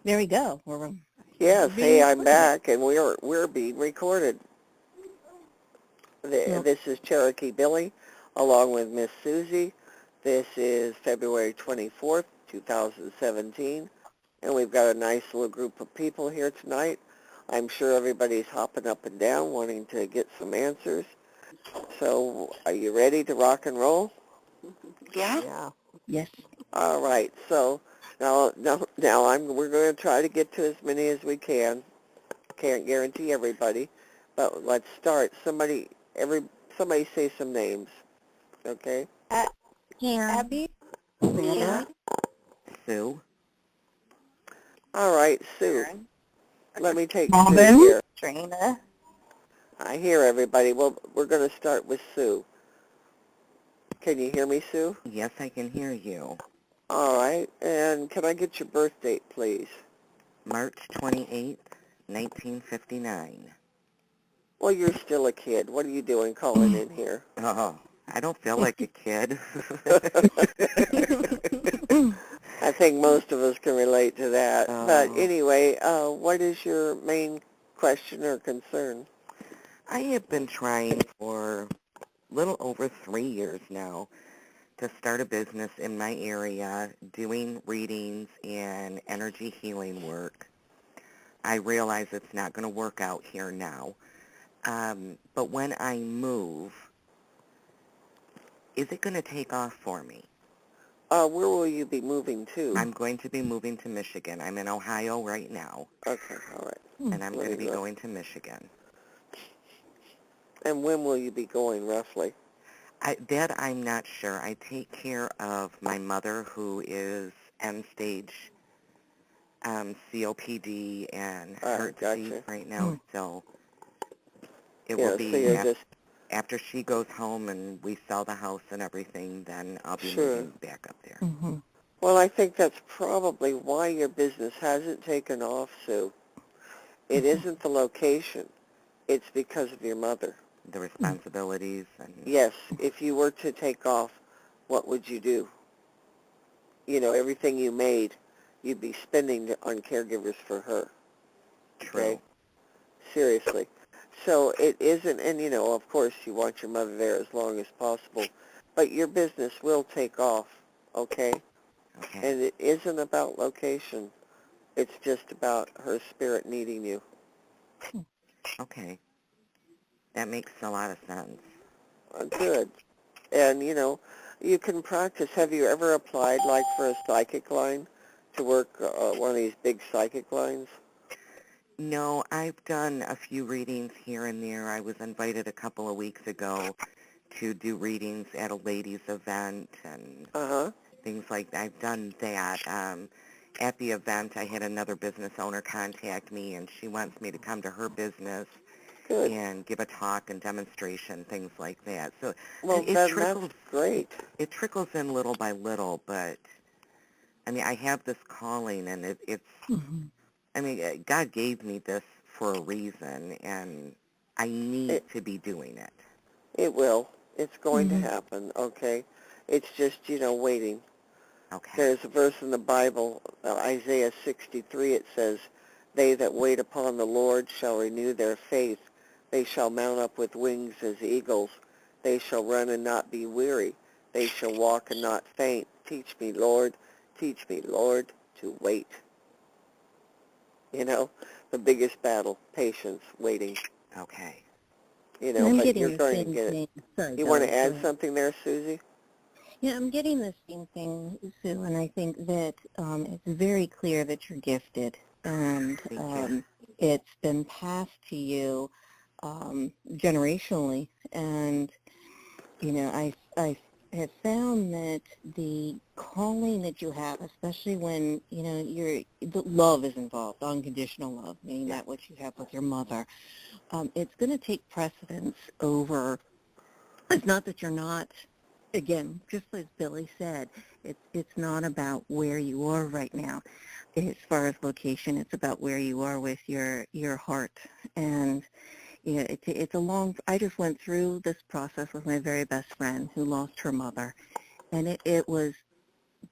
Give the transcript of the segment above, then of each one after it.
There we go. Yes, being hey, I'm recorded. back, and we're being recorded. Yep. This is Cherokee Billie, along with Miss Suzy. This is February 24th, 2017, and we've got a nice little group of people here tonight. I'm sure everybody's hopping up and down, wanting to get some answers. So, are you ready to rock and roll? Yeah. Yes. All right. So we're going to try to get to as many as we can. Can't guarantee everybody, but let's start. Somebody say some names, okay? Karen. Abby, Sandra. Sue. All right, Sue. Let me take Sue Robin. here. Trina. I hear everybody. Well, we're going to start with Sue. Can you hear me, Sue? Yes, I can hear you. All right. And can I get your birth date, please? March 28th, 1959. Well, you're still a kid. What are you doing calling in here? Oh, I don't feel like a kid. I think most of us can relate to that. But Oh. anyway, what is your main question or concern? I have been trying for a little over 3 years now to start a business in my area doing readings and energy healing work. I realize it's not going to work out here now. But when I move, is it going to take off for me? Where will you be moving to? I'm going to be moving to Michigan. I'm in Ohio right now. Okay, all right. And I'm going to be going to Michigan. And when will you be going, roughly? That I'm not sure. I take care of my mother, who is end-stage COPD and heart disease right now. So it will be after she goes home and we sell the house and everything, then I'll be moving back up there. Mm-hmm. Well, I think that's probably why your business hasn't taken off, Sue. It isn't the location. It's because of your mother. The responsibilities. And yes, if you were to take off, what would you do? You know, everything you made, you'd be spending on caregivers for her. True. Okay? Seriously. So it isn't, and you know, of course you want your mother there as long as possible, but your business will take off, okay? Okay. And it isn't about location. It's just about her spirit needing you. Okay. That makes a lot of sense. Good. And, you know, you can practice. Have you ever applied, like, for a psychic line to work one of these big psychic lines? No, I've done a few readings here and there. I was invited a couple of weeks ago to do readings at a ladies' event and things like that. I've done that. At the event, I had another business owner contact me, and she wants me to come to her business and give a talk and demonstration, things like that. So well, that's great. It trickles in little by little, but, I mean, I have this calling, and it's, I mean, God gave me this for a reason, and I need to be doing it. It will. It's going to happen, okay? It's just, you know, waiting. Okay. There's a verse in the Bible, Isaiah 63, it says, "They that wait upon the Lord shall renew their faith. They shall mount up with wings as eagles. They shall run and not be weary. They shall walk and not faint. Teach me, Lord, to wait." You know, the biggest battle, patience, waiting. Okay. You know, but you're going to get it. Sorry, you want to add something there, Suzy? Yeah, I'm getting the same thing, Sue, and I think that it's very clear that you're gifted, and it's been passed to you generationally, and, you know, I have found that the calling that you have, especially when, you know, the love is involved, unconditional love, meaning that what you have with your mother, it's going to take precedence over, it's not that you're not, again, just as Billie said, it's not about where you are right now. As far as location, it's about where you are with your heart. And you know, it's a long. I just went through this process with my very best friend who lost her mother, and it was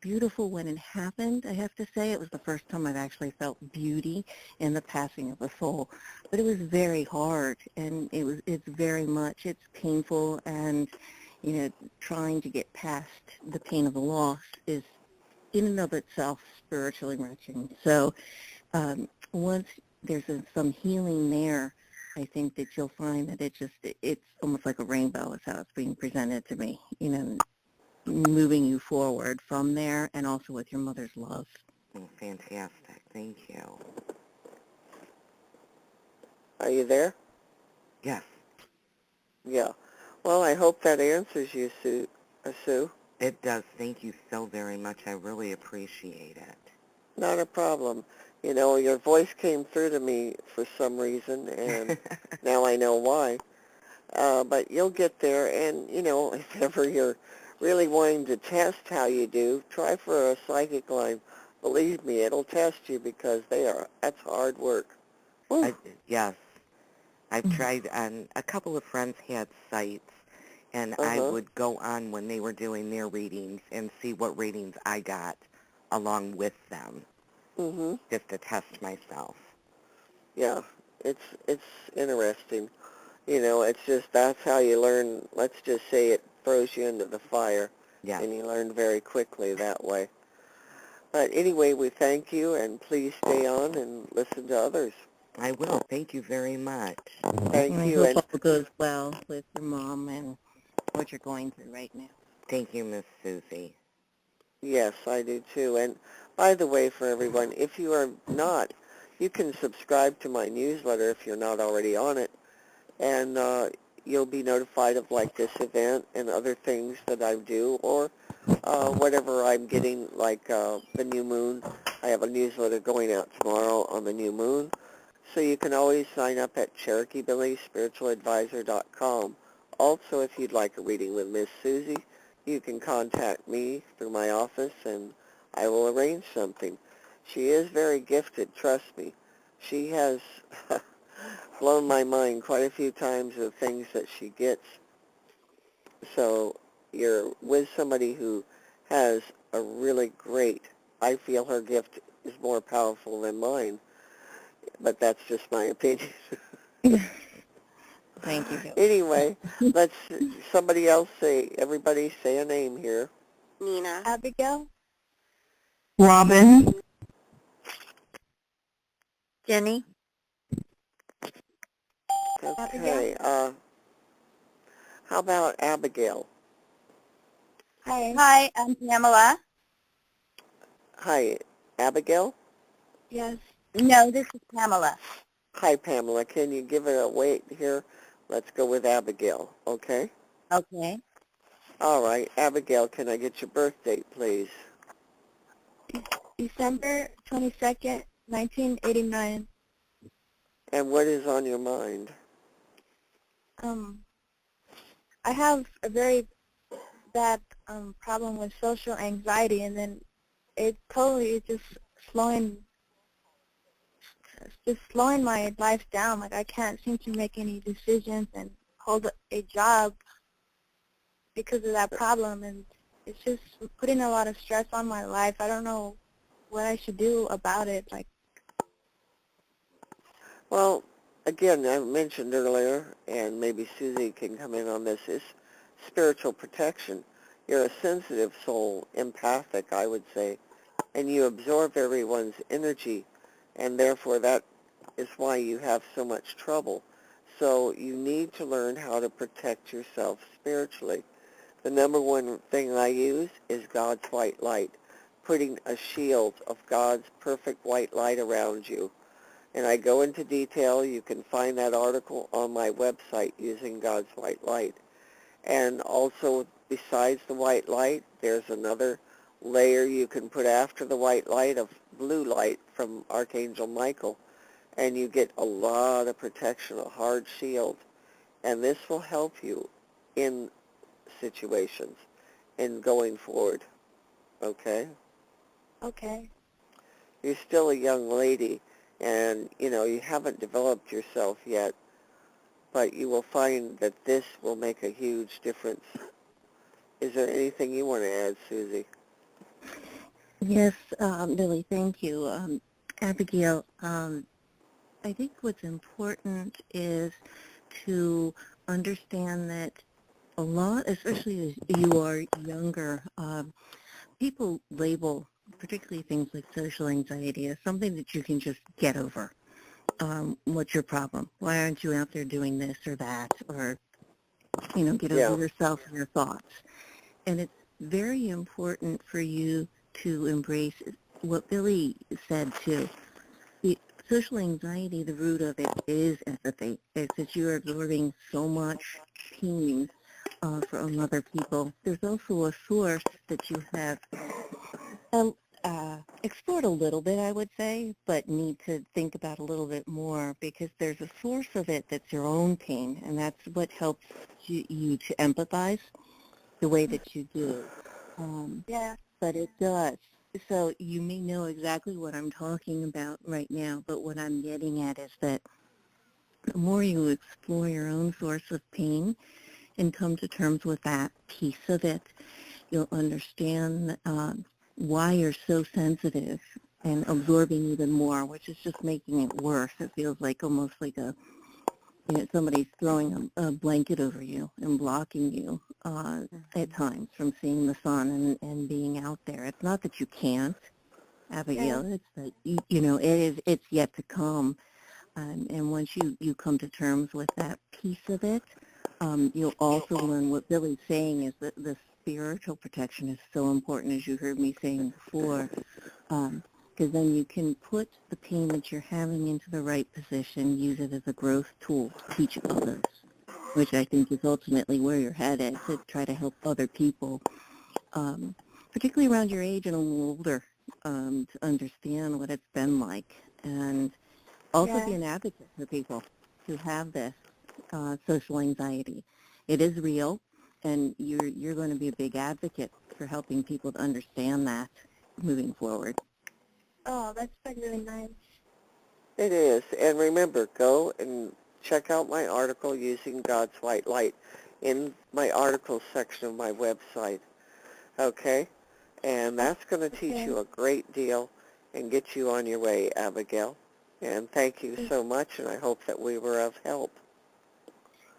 beautiful when it happened, I have to say. It was the first time I've actually felt beauty in the passing of a soul. But it was very hard, and it's very much, it's painful, and, trying to get past the pain of the loss is in and of itself spiritually enriching. So once there's some healing there, I think that you'll find that it's almost like a rainbow is how it's being presented to me, moving you forward from there, and also with your mother's love. Oh, fantastic. Thank you. Are you there? Yes. Yeah. Well, I hope that answers you, Sue. It does. Thank you so very much. I really appreciate it. Not a problem. Your voice came through to me for some reason, and now I know why. But you'll get there, and, if ever you're really wanting to test how you do, try for a psychic line. Believe me, it'll test you because that's hard work. Yes. I've tried, a couple of friends had sites, and I would go on when they were doing their readings and see what readings I got along with them, just to test myself. Yeah, it's interesting. It's just that's how you learn. Let's just say it throws you into the fire, and you learn very quickly that way. But anyway, we thank you, and please stay on and listen to others. I will. Thank you very much. Thank I you. hope all goes well with your mom and what you're going through right now. Thank you, Miss Suzy. Yes, I do too. And by the way, for everyone, if you are not, you can subscribe to my newsletter if you're not already on it, and you'll be notified of like this event and other things that I do, or whatever I'm getting, like the new moon. I have a newsletter going out tomorrow on the new moon. So you can always sign up at CherokeeBillieSpiritualAdvisor.com. Also, if you'd like a reading with Miss Suzy, you can contact me through my office, and I will arrange something. She is very gifted, trust me. She has blown my mind quite a few times with things that she gets. So you're with somebody who has a really great, I feel her gift is more powerful than mine, but that's just my opinion. Thank you, Bill. Anyway, everybody say a name here. Nina. Abigail? Robin. Jenny. Okay, how about Abigail? Hi. Hi, I'm Pamela. Hi, Abigail? Yes. No, this is Pamela. Hi, Pamela. Can you give it a wait here? Let's go with Abigail, okay? Okay. All right. Abigail, can I get your birth date, please? December 22nd, 1989. And what is on your mind? I have a very bad problem with social anxiety, and then it totally is just slowing my life down. Like I can't seem to make any decisions and hold a job because of that problem, and it's just putting a lot of stress on my life. I don't know what I should do about it. Well, again, I mentioned earlier, and maybe Suzy can come in on this, is spiritual protection. You're a sensitive soul, empathic, I would say, and you absorb everyone's energy, and therefore that is why you have so much trouble. So you need to learn how to protect yourself spiritually. The number one thing I use is God's white light, putting a shield of God's perfect white light around you. And I go into detail. You can find that article on my website using God's white light. And also, besides the white light, there's another layer you can put after the white light of blue light from Archangel Michael. And you get a lot of protection, a hard shield. And this will help you in situations and going forward. Okay? Okay. You're still a young lady, and, you haven't developed yourself yet, but you will find that this will make a huge difference. Is there anything you want to add, Suzy? Yes, Billy, thank you. Abigail, I think what's important is to understand that a lot, especially as you are younger, people label particularly things like social anxiety as something that you can just get over. What's your problem? Why aren't you out there doing this or that? Or, get over Yeah. yourself and your thoughts. And it's very important for you to embrace what Billy said too. The social anxiety, the root of it is empathy. It's that you're absorbing so much pain from other people. There's also a source that you have explored a little bit, I would say, but need to think about a little bit more because there's a source of it that's your own pain, and that's what helps you to empathize the way that you do. Yeah. But it does. So you may know exactly what I'm talking about right now, but what I'm getting at is that the more you explore your own source of pain and come to terms with that piece of it, you'll understand why you're so sensitive and absorbing even more, which is just making it worse. It feels like almost like somebody's throwing a blanket over you and blocking you at times from seeing the sun and being out there. It's not that you can't, Yeah. Abigail. It's that it's yet to come. And once you come to terms with that piece of it, you'll also learn what Billy's saying is that the spiritual protection is so important, as you heard me saying before, because then you can put the pain that you're having into the right position, use it as a growth tool to teach others, which I think is ultimately where you're headed, to try to help other people, particularly around your age and a little older, to understand what it's been like, and also Yeah. be an advocate for people who have this social anxiety. It is real, and you're going to be a big advocate for helping people to understand that moving forward. Oh, that's like really nice. It is. And remember, go and check out my article, Using God's White Light, in my articles section of my website. Okay? And that's going to teach Okay. you a great deal and get you on your way, Abigail. And thank you so much, and I hope that we were of help.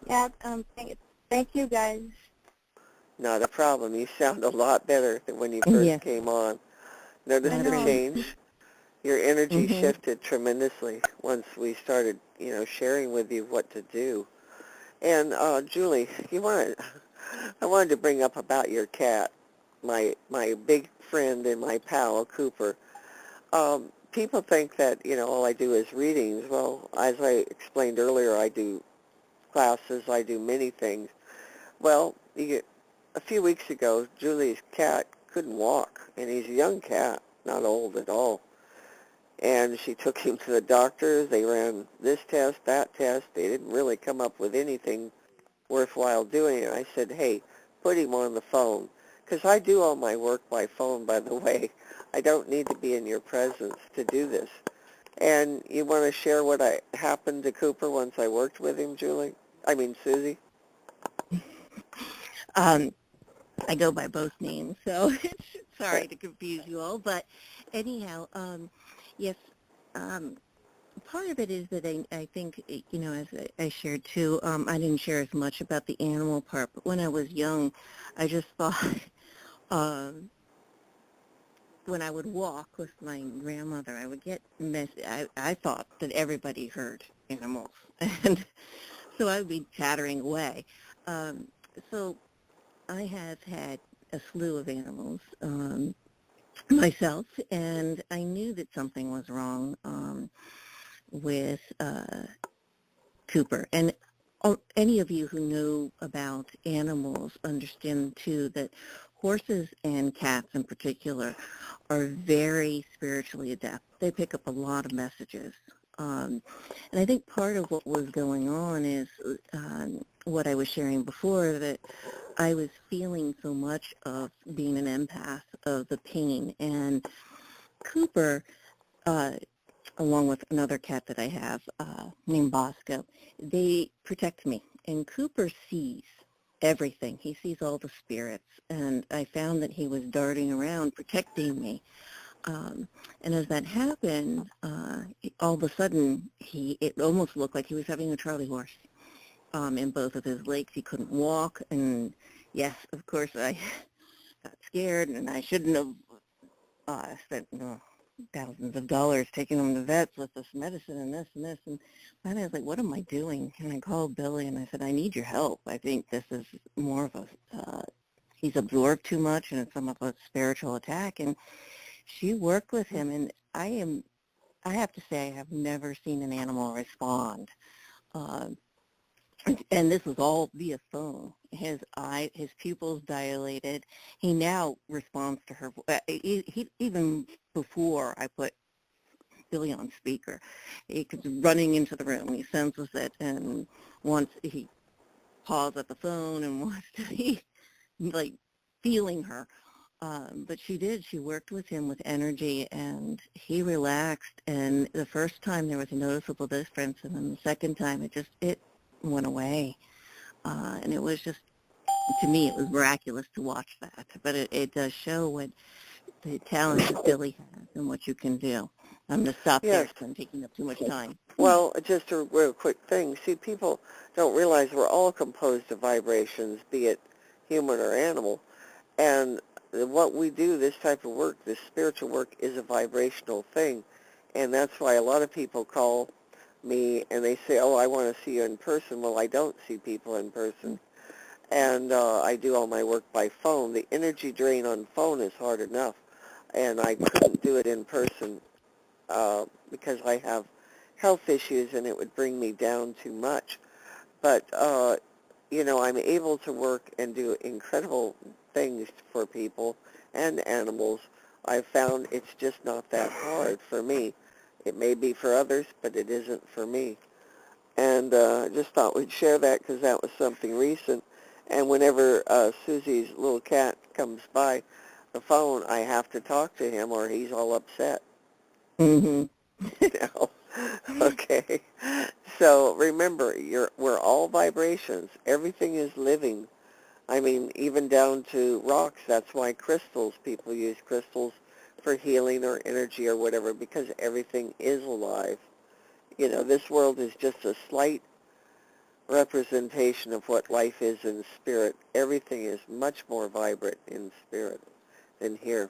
Yeah. Thank you guys. Not a problem. You sound a lot better than when you first Yes, came on. Notice I that the know. is. change? Your energy Mm-hmm. shifted tremendously once we started, sharing with you what to do. And Julie, I wanted to bring up about your cat, my big friend and my pal Cooper. People think that all I do is readings. Well, as I explained earlier, I do classes, I do many things. Well, a few weeks ago, Julie's cat couldn't walk, and he's a young cat, not old at all. And she took him to the doctor. They ran this test, that test. They didn't really come up with anything worthwhile doing. And I said, hey, put him on the phone. Because I do all my work by phone, by the way. I don't need to be in your presence to do this. And you want to share what happened to Cooper once I worked with him, Julie? I mean, Suzy? Um, I go by both names, so Uh, sorry to confuse you all. But anyhow, yes, um, part of it is that I think, as I shared too, I didn't share as much about the animal part, but when I was young, I just thought, um, when I would walk with my grandmother, I would get I thought that everybody heard animals, and so I would be chattering away. Um, so I have had a slew of animals myself, and I knew that something was wrong with Cooper. And any of you who know about animals understand, too, that horses and cats in particular are very spiritually adept. They pick up a lot of messages. And I think part of what was going on is what I was sharing before, that I was feeling so much of being an empath of the pain. And Cooper, uh, along with another cat that I have named Bosco, they protect me. And Cooper sees. everything. He sees all the spirits, and I found that he was darting around protecting me. And as that happened, all of a sudden, it almost looked like he was having a Charlie horse in both of his legs. He couldn't walk, and yes, of course, I got scared, and I shouldn't have spent thousands of dollars taking him to vets with this medicine and this and this. And finally I was like, what am I doing? And I called Billie and I said, I need your help. I think this is more of a, he's absorbed too much and it's some of a spiritual attack. And she worked with him, and I have to say, I have never seen an animal respond. And this was all via phone. His pupils dilated. He now responds to her. He even before I put Billie on speaker, he comes running into the room. He senses it, and once he paws at the phone and wants to be like feeling her. But she did. She worked with him with energy, and he relaxed. And the first time there was a noticeable difference, and then the second time it went away. And it was just, to me, it was miraculous to watch that. But it does show what the talent that Billie has and what you can do. I'm going to stop there because I'm taking up too much time. Well, just a real quick thing. See, people don't realize we're all composed of vibrations, be it human or animal. And what we do, this type of work, this spiritual work, is a vibrational thing. And that's why a lot of people call me and they say, oh, I want to see you in person. Well, I don't see people in person. And I do all my work by phone. The energy drain on phone is hard enough. And I couldn't do it in person because I have health issues and it would bring me down too much. But, I'm able to work and do incredible things for people and animals. I've found it's just not that hard for me. It may be for others, but it isn't for me. And just thought we'd share that because that was something recent. And whenever Suzy's little cat comes by the phone, I have to talk to him or he's all upset. Mm-hmm. Okay. So remember, we're all vibrations. Everything is living. I mean, even down to rocks. That's why people use crystals for healing or energy or whatever, because everything is alive. This world is just a slight representation of what life is in spirit. Everything is much more vibrant in spirit than here.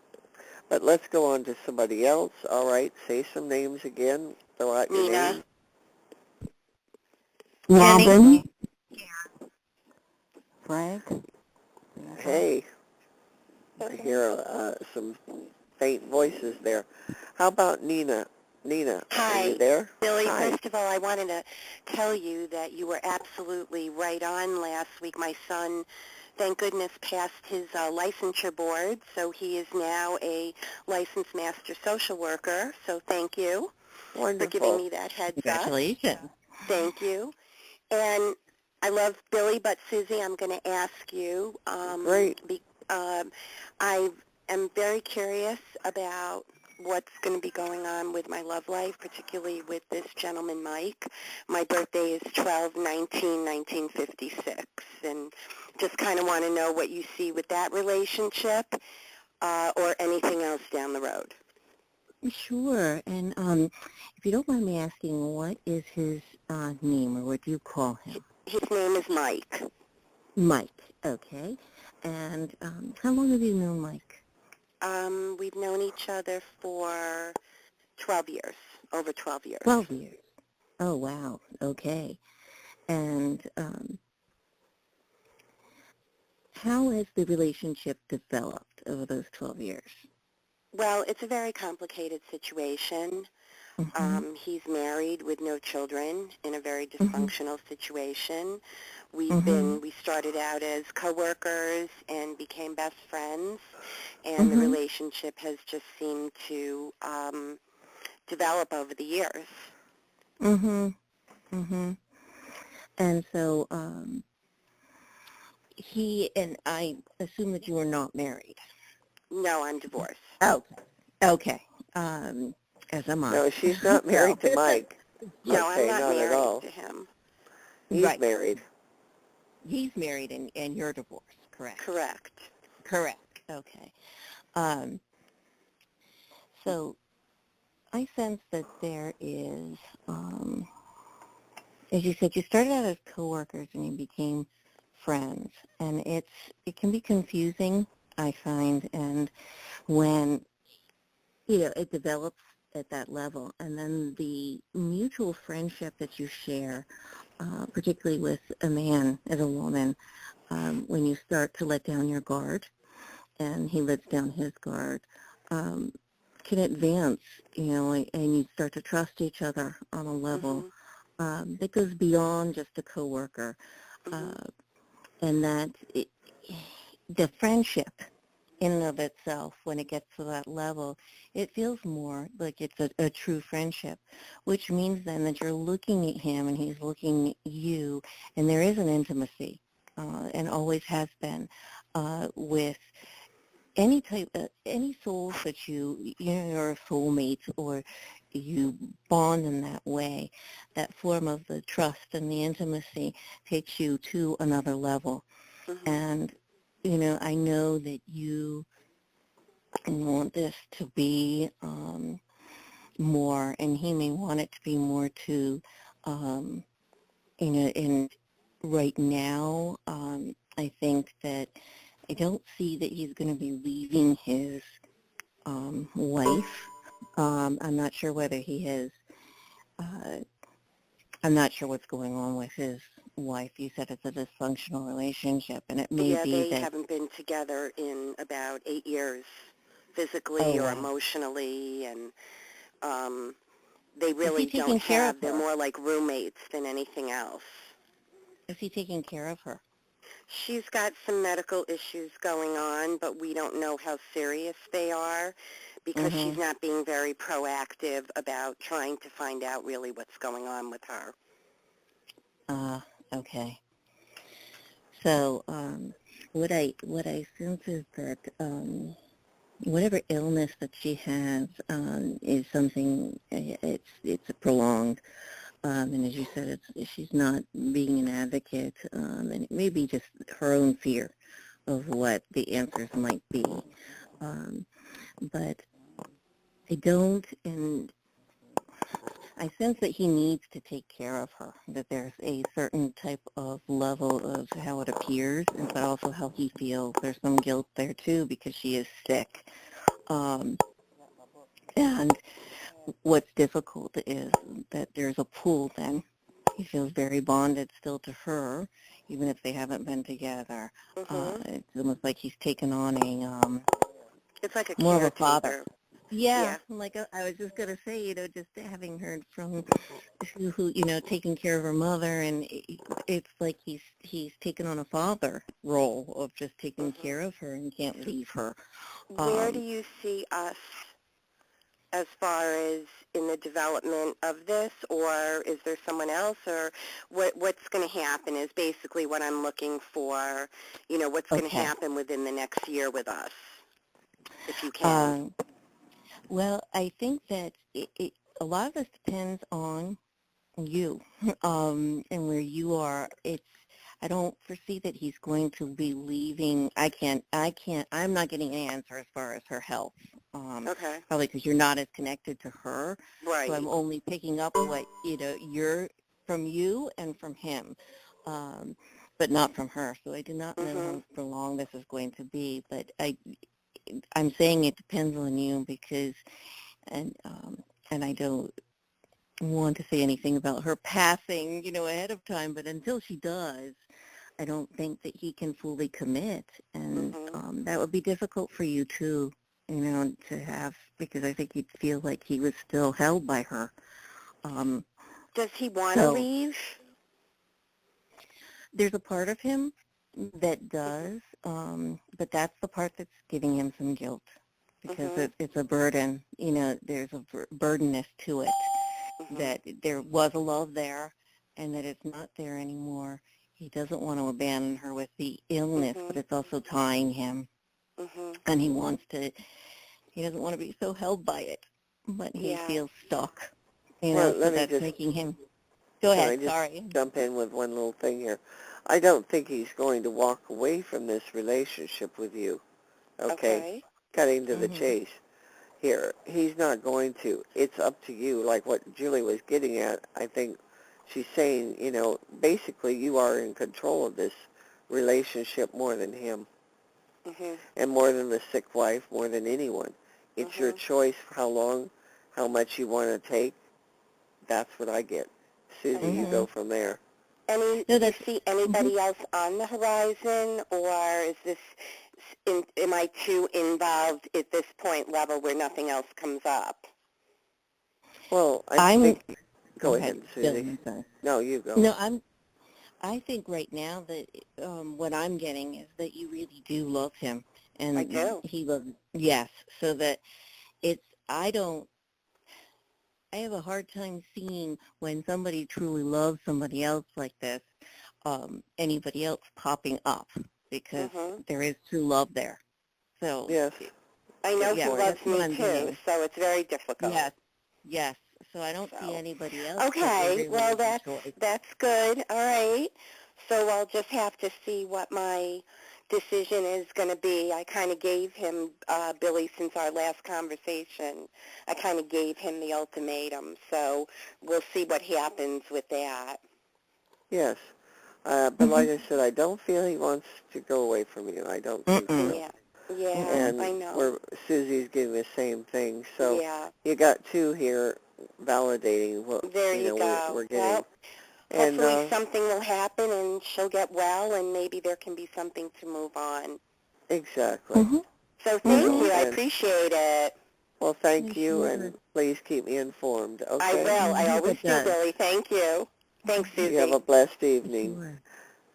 But let's go on to somebody else. All right, say some names again. Throw out your name. Robin. Frank. Hey, I hear some faint voices there. How about Nina? Nina, Hi, are you there? Billie. Hi. First of all, I wanted to tell you that you were absolutely right on last week. My son, thank goodness, passed his licensure board, so he is now a licensed master social worker. So thank you for giving me that heads up. Congratulations. Thank you. And I love Billie, but Suzy, I'm going to ask you. Great. I am very curious about what's going to be going on with my love life, particularly with this gentleman, Mike. My birthday is 12/19/1956, and just kind of want to know what you see with that relationship or anything else down the road. Sure. And if you don't mind me asking, what is his name, or what do you call him? His name is Mike. Mike. Okay. And how long have you known Mike? We've known each other for 12 years, over 12 years. 12 years. Oh, wow. Okay. And how has the relationship developed over those 12 years? Well, it's a very complicated situation. Mm-hmm. He's married with no children in a very dysfunctional situation. We started out as coworkers and became best friends, and the relationship has just seemed to develop over the years. And so he and I assume that you are not married. No, I'm divorced. Okay. As am I. No, she's not married to Mike. No, Okay, I'm not at married all. to him. He's married. he's married and you're divorced, correct? Correct. Correct. Okay. Um, so I sense that there is, as you said, you started out as coworkers and you became friends, and it can be confusing, I find, and when it develops at that level, and then the mutual friendship that you share, particularly with a man as a woman, when you start to let down your guard, and he lets down his guard, can advance, and you start to trust each other on a level that goes beyond just a coworker, and that the friendship in and of itself, when it gets to that level, it feels more like it's a true friendship, which means then that you're looking at him and he's looking at you, and there is an intimacy, and always has been, with any souls that you're a soulmate, or you bond in that way. That form of the trust and the intimacy takes you to another level. And I know that you want this to be more, and he may want it to be more too. And right now, I think that I don't see that he's going to be leaving his wife. I'm not sure whether he has. I'm not sure what's going on with his wife. You said it's a dysfunctional relationship, and it may be they that haven't been together in about 8 years, physically or emotionally, and they really don't have. They're more like roommates than anything else. Is he taking care of her? She's got some medical issues going on, but we don't know how serious they are because she's not being very proactive about trying to find out really what's going on with her. Okay. So, what I sense is that whatever illness that she has is something. It's prolonged, and as you said, she's not being an advocate, and it may be just her own fear of what the answers might be. But I don't, and I sense that he needs to take care of her, that there's a certain type of level of how it appears, but also how he feels. There's some guilt there, too, because she is sick. And what's difficult is that there's a pull then. He feels very bonded still to her, even if they haven't been together. It's almost like he's taken on it's like a more of a caretaker. father. Yeah, like I was just going to say, just having heard from who, taking care of her mother, and it's like he's taken on a father role of just taking care of her and can't leave her. Where do you see us as far as in the development of this, or is there someone else, or what's going to happen is basically what I'm looking for, what's going to happen within the next year with us, if you can. Well, I think that a lot of this depends on you and where you are. I don't foresee that he's going to be leaving. I'm not getting an answer as far as her health. Probably because you're not as connected to her. Right. So I'm only picking up what, you're from you and from him, but not from her. So I do not know how long this is going to be, but I'm saying it depends on you because, and I don't want to say anything about her passing, ahead of time, but until she does, I don't think that he can fully commit, and that would be difficult for you too, to have, because I think he'd feel like he was still held by her. Does he want to leave? There's a part of him that does, but that's the part that's giving him some guilt because it's a burden. There's a burdenness to it, that there was a love there and that it's not there anymore. He doesn't want to abandon her with the illness, but it's also tying him, and he doesn't want to be so held by it, but he feels stuck. So that's making him. Go ahead. Sorry. Jump in with one little thing here. I don't think he's going to walk away from this relationship with you. Okay? Cutting to the chase here. He's not going to. It's up to you, like what Julie was getting at. I think she's saying, you know, basically you are in control of this relationship more than him. And more than the sick wife, more than anyone. It's your choice how long, how much you want to take. That's what I get. Susie, you go from there. Do you see anybody else on the horizon, or is this, am I too involved at this point level where nothing else comes up? Well, I think, go ahead, Suzy. No, you go. No, I think right now that what I'm getting is that you really do love him, and I do. he loves, yes, so that I have a hard time seeing when somebody truly loves somebody else like this, anybody else popping up, because there is true love there. So yes, I know he loves me too, so it's very difficult. Yes. So I don't see anybody else. Okay, well that's good. All right. So I'll just have to see what my decision is going to be. I kind of gave him, Billy, since our last conversation, I kind of gave him the ultimatum. So we'll see what happens with that. Yes. But like I said, I don't feel he wants to go away from you. I don't think so. Yeah, and I know. Susie's getting the same thing. So you got two here validating what there you know, go. we're getting. Well, and hopefully something will happen and she'll get well and maybe there can be something to move on. Exactly. So thank you. I appreciate it. Well, thank you, and please keep me informed, okay? I will. I always do, Billy. Thank you. Thanks, Suzy. You have a blessed evening.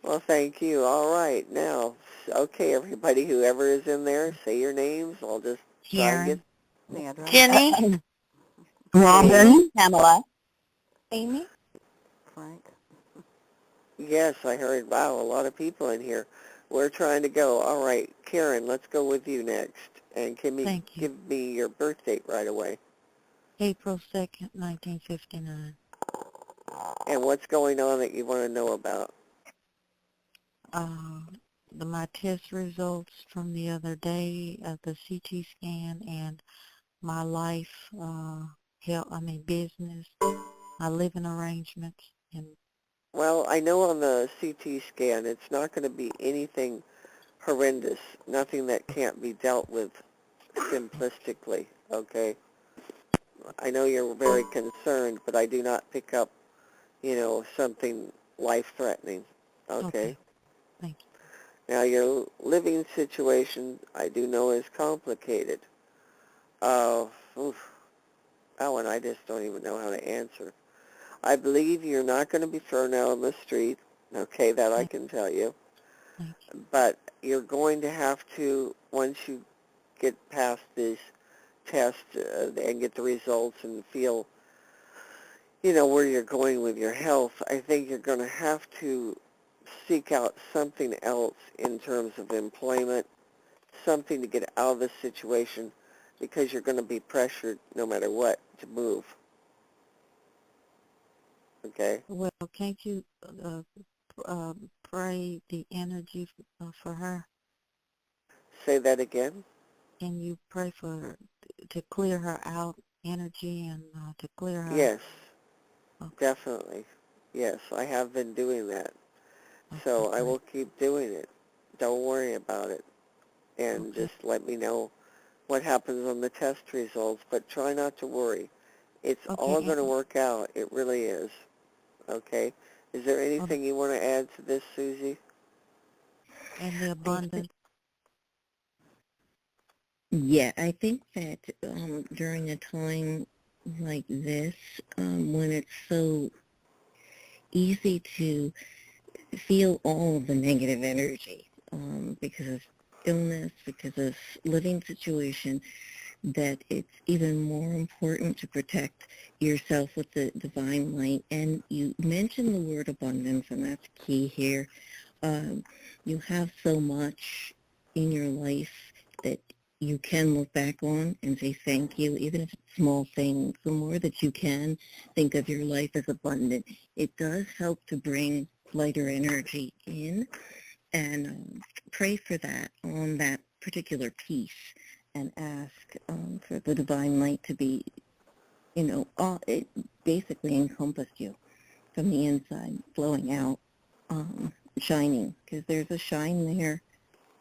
Well, thank you. All right. Now, okay, everybody, whoever is in there, say your names. I'll just try and get... Jenny. Robin. Pamela. Amy. Frank. Yes, I heard, wow, a lot of people in here. We're trying to go. All right, Karen, let's go with you next. And can you give me your birth date right away? April 2nd, 1959. And what's going on that you want to know about? My test results from the other day of the CT scan and my life, business, my living arrangements. Well, I know on the CT scan it's not going to be anything horrendous, nothing that can't be dealt with simplistically, okay? I know you're very concerned, but I do not pick up, you know, something life-threatening, okay? Thank you. Now, your living situation, I do know, is complicated. That one I just don't even know how to answer. I believe you're not going to be thrown out on the street, okay, that I can tell you. But you're going to have to, once you get past this test and get the results and feel, you know, where you're going with your health, I think you're going to have to seek out something else in terms of employment, something to get out of this situation, because you're going to be pressured no matter what to move. Okay? Well, can't you pray the energy for her? Say that again? Can you pray to clear her out energy and to clear her? Yes, definitely. Yes, I have been doing that. So I will keep doing it. Don't worry about it. And just let me know what happens on the test results, but try not to worry. It's all going to work out. It really is. Okay? Is there anything you want to add to this, Suzy? And the abundance. Yeah, I think that during a time like this, when it's so easy to feel all of the negative energy because of illness, because of living situation, that it's even more important to protect yourself with the divine light. And you mentioned the word abundance, and that's key here. You have so much in your life that you can look back on and say thank you, even if it's small things. The more that you can think of your life as abundant, it does help to bring lighter energy in, and pray for that on that particular piece, and ask for the divine light to be, it basically encompassed you from the inside, flowing out, shining, because there's a shine there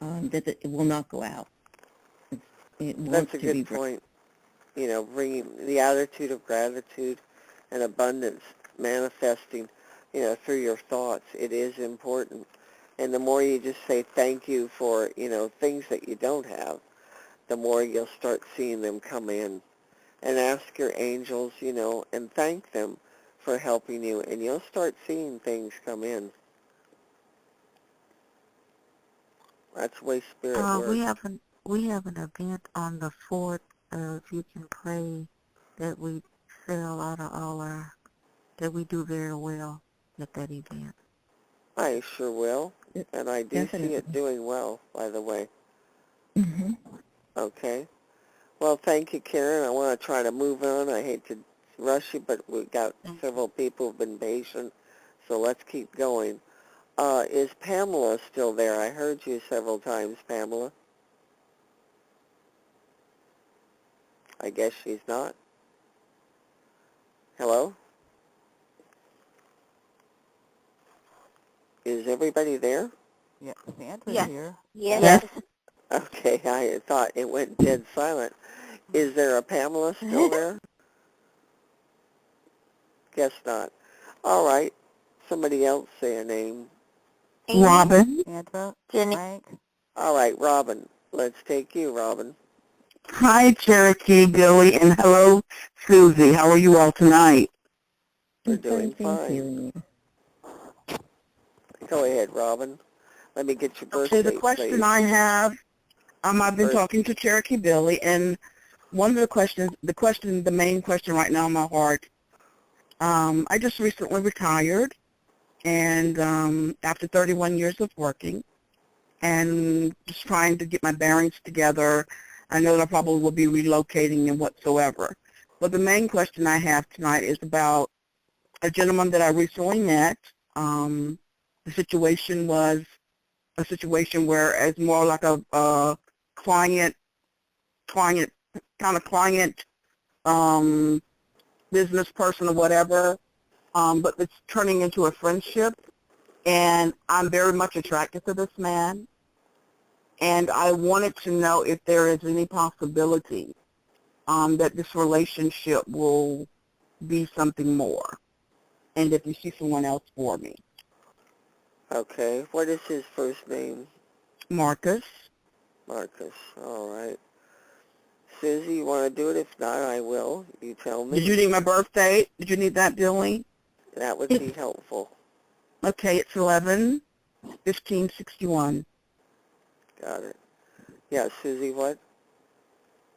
that it will not go out. It wants That's a to be good point. Bringing the attitude of gratitude and abundance, manifesting, through your thoughts. It is important. And the more you just say thank you for, things that you don't have, the more you'll start seeing them come in. And ask your angels, and thank them for helping you, and you'll start seeing things come in. That's the way spirit works. We have an event on the 4th. If you can pray that we sell out of that we do very well at that event. I sure will, and I do Definitely. see it doing well, by the way. Mm-hmm. Okay. Well, thank you, Karen. I want to try to move on. I hate to rush you, but we've got several people who've been patient, so let's keep going. Is Pamela still there? I heard you several times, Pamela. I guess she's not. Hello? Is everybody there? Yeah, Sandra's here. Yes. Okay, I thought it went dead silent. Is there a Pamela still there? Guess not. All right. Somebody else say a name. Robin. Sandra, Jenny. Frank. All right, Robin. Let's take you, Robin. Hi, Cherokee Billie, and hello, Suzy. How are you all tonight? We're doing Thank fine. you. Go ahead, Robin. Let me get your birthday, Okay, the question please. I have, I've been talking to Cherokee Billie, and one of the main question right now in my heart, I just recently retired, and after 31 years of working, and just trying to get my bearings together. I know that I probably will be relocating and whatsoever. But the main question I have tonight is about a gentleman that I recently met. The situation was a situation where it's more like a client, business person or whatever, but it's turning into a friendship. And I'm very much attracted to this man. And I wanted to know if there is any possibility that this relationship will be something more, and if you see someone else for me. Okay. What is his first name? Marcus. Marcus. All right. Suzy, you want to do it? If not, I will. You tell me. Did you need my birth date? Did you need that, Billie? That would be helpful. Okay, it's 11/15/61. Got it. Yeah, Suzy, what?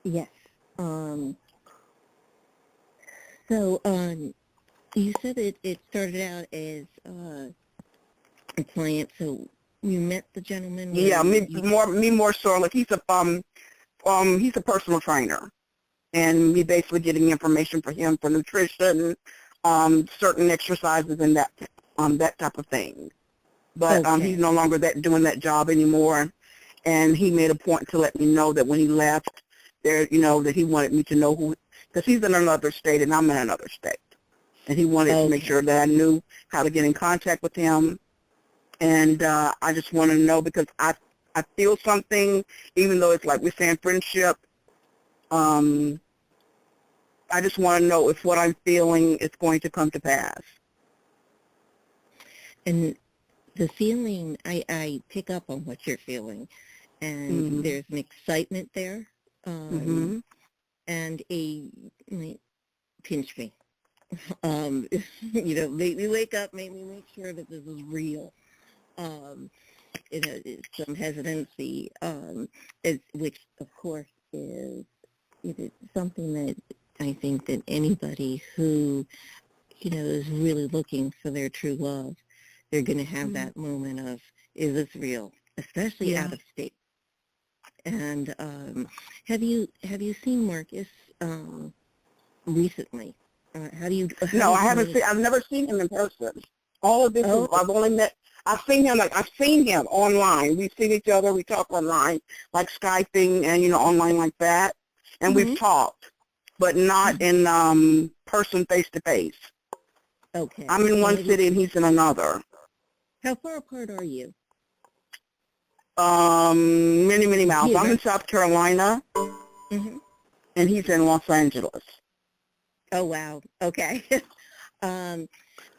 Yes. So, you said it started out as a client. So you met the gentleman. Yeah, me more so. Like he's a personal trainer, and me basically getting information for him for nutrition, certain exercises and that type of thing. But Okay. he's no longer doing that job anymore, and he made a point to let me know that when he left, that he wanted me to know who, because he's in another state and I'm in another state, and he wanted to make sure that I knew how to get in contact with him. And I just want to know, because I feel something, even though it's like we're saying friendship. I just want to know if what I'm feeling is going to come to pass. And the feeling, I pick up on what you're feeling, and there's an excitement there, and pinch me. Make me wake up, make me make sure that this is real. Some hesitancy, which of course is something that I think that anybody who, is really looking for their true love, they're going to have that moment of, is this real? Especially out of state. And have you seen Marcus recently? No, I haven't seen. I've never seen him in person. All of this is, I've seen him online. We've seen each other, we talk online, like Skyping and, online like that. And we've talked, but not in person face-to-face. Okay. I'm in one city and he's in another. How far apart are you? Many, many miles. Yeah, I'm in South Carolina, and he's in Los Angeles. Oh, wow. Okay. And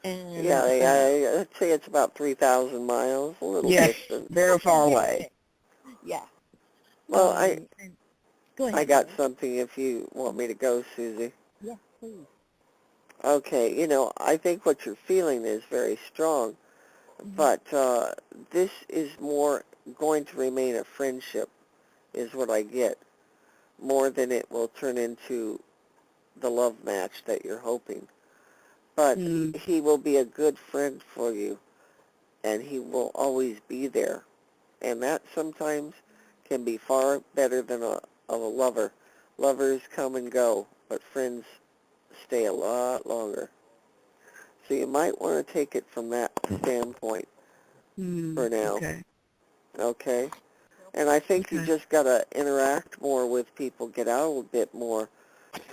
I'd say it's about 3,000 miles, a little distant. Very far away. Yeah. Well, go ahead. I got something if you want me to go, Suzy. Yeah, please. Okay, I think what you're feeling is very strong, but this is more going to remain a friendship, is what I get, more than it will turn into the love match that you're hoping. But he will be a good friend for you, and he will always be there. And that sometimes can be far better than a lover. Lovers come and go, but friends stay a lot longer. So you might want to take it from that standpoint for now. Okay? And I think you just got to interact more with people, get out a little bit more,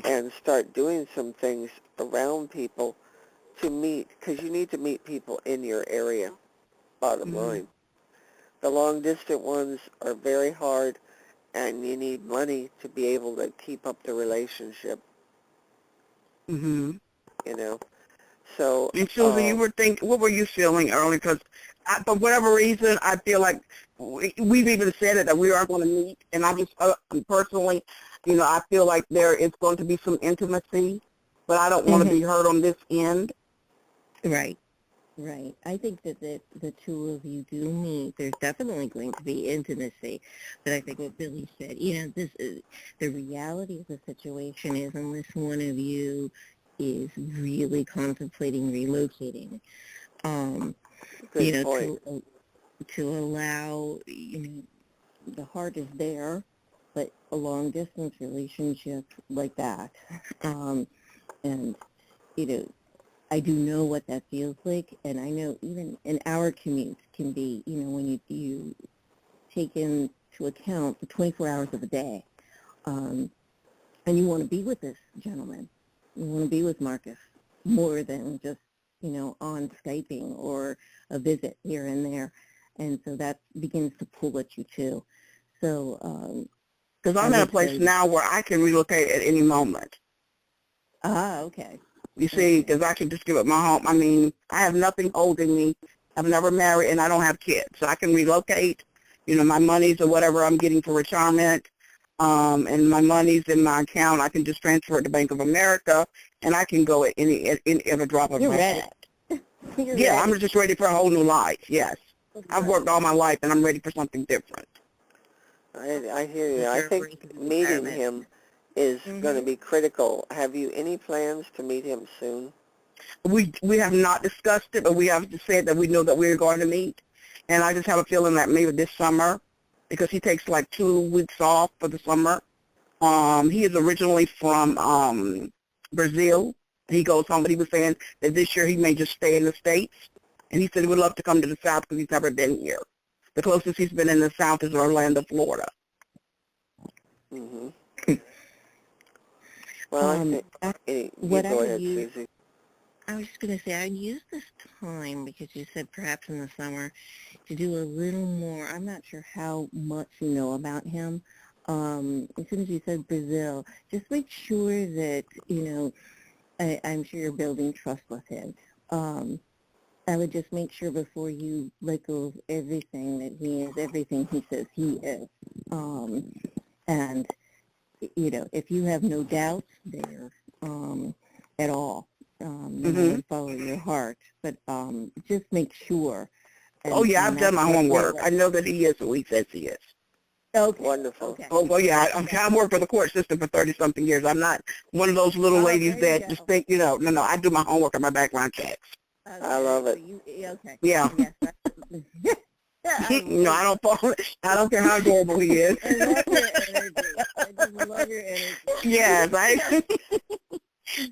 and start doing some things around people to meet, because you need to meet people in your area, bottom line. The long-distance ones are very hard, and you need money to be able to keep up the relationship. So, and Susan, what were you feeling early? Because for whatever reason, I feel like we've even said it that we aren't going to meet, and I just personally, I feel like there is going to be some intimacy, but I don't want to be hurt on this end. Right. I think that the two of you do meet. There's definitely going to be intimacy, but I think what Billie said, this is the reality of the situation is unless one of you is really contemplating relocating, good point. to allow, the heart is there, but a long distance relationship like that, and I do know what that feels like, and I know even in our commutes can be, when you take into account the 24 hours of the day, and you want to be with this gentleman. You want to be with Marcus more than just, on Skyping or a visit here and there. And so that begins to pull at you too. So, because I'm in a place now where I can relocate at any moment. Okay. You see, because I can just give up my home. I mean, I have nothing holding me. I've never married, and I don't have kids. So I can relocate, my monies or whatever I'm getting for retirement, and my money's in my account. I can just transfer it to Bank of America, and I can go at a drop of my hat. I'm just ready for a whole new life, yes. I've worked all my life, and I'm ready for something different. I hear you. I think meeting him is going to be critical. Have you any plans to meet him soon? We have not discussed it, but we have said that we know that we're going to meet. And I just have a feeling that maybe this summer, because he takes like 2 weeks off for the summer. He is originally from Brazil. He goes home, but he was saying that this year he may just stay in the States. And he said he would love to come to the South because he's never been here. The closest he's been in the South is Orlando, Florida. Well, I think, go ahead, Suzy. I was just going to say, I'd use this time, because you said perhaps in the summer, to do a little more. I'm not sure how much you know about him. As soon as you said Brazil, just make sure that, I'm sure you're building trust with him. I would just make sure before you let go of everything that he is, everything he says he is. And if you have no doubts there at all, then follow your heart. But just make sure. I've done my homework. I know that he is who he says he is. Okay. Wonderful. Okay. I've worked for the court system for 30-something years. I'm not one of those little ladies that just think, no, I do my homework and my background checks. Okay. I love it. Okay. Yeah. Yes, no, I don't care how adorable he is. I love your energy. I just love your energy. Yes,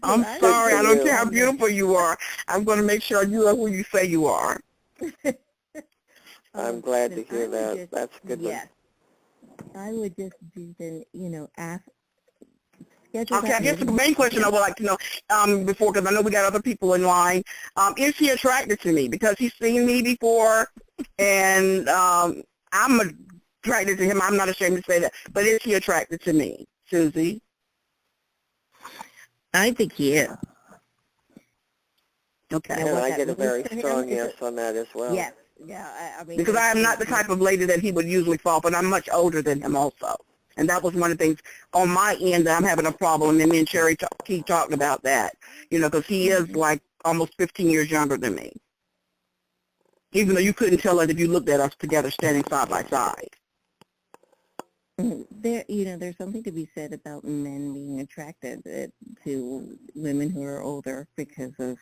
I'm I Good sorry. for I don't you. care how beautiful you are. I'm going to make sure you are who you say you are. I'm glad to then I hear would that. just, That's a good one. yes, I would just do then, ask, schedule Okay, that I guess the meeting. main question I would like to know before, because I know we got other people in line, is he attracted to me? Because he's seen me before, and I'm attracted to him. I'm not ashamed to say that. But is he attracted to me, Suzy? I think he is. Okay. Now, And what I that get a means very to him strong is yes on that as well. yes, yeah, I mean, Because I am not the type of lady that he would usually fall, but I'm much older than him also. And that was one of the things on my end that I'm having a problem, and me and Cherry keep talking about that, because he is like almost 15 years younger than me. Even though you couldn't tell it if you looked at us together standing side by side. there's something to be said about men being attracted to women who are older because of,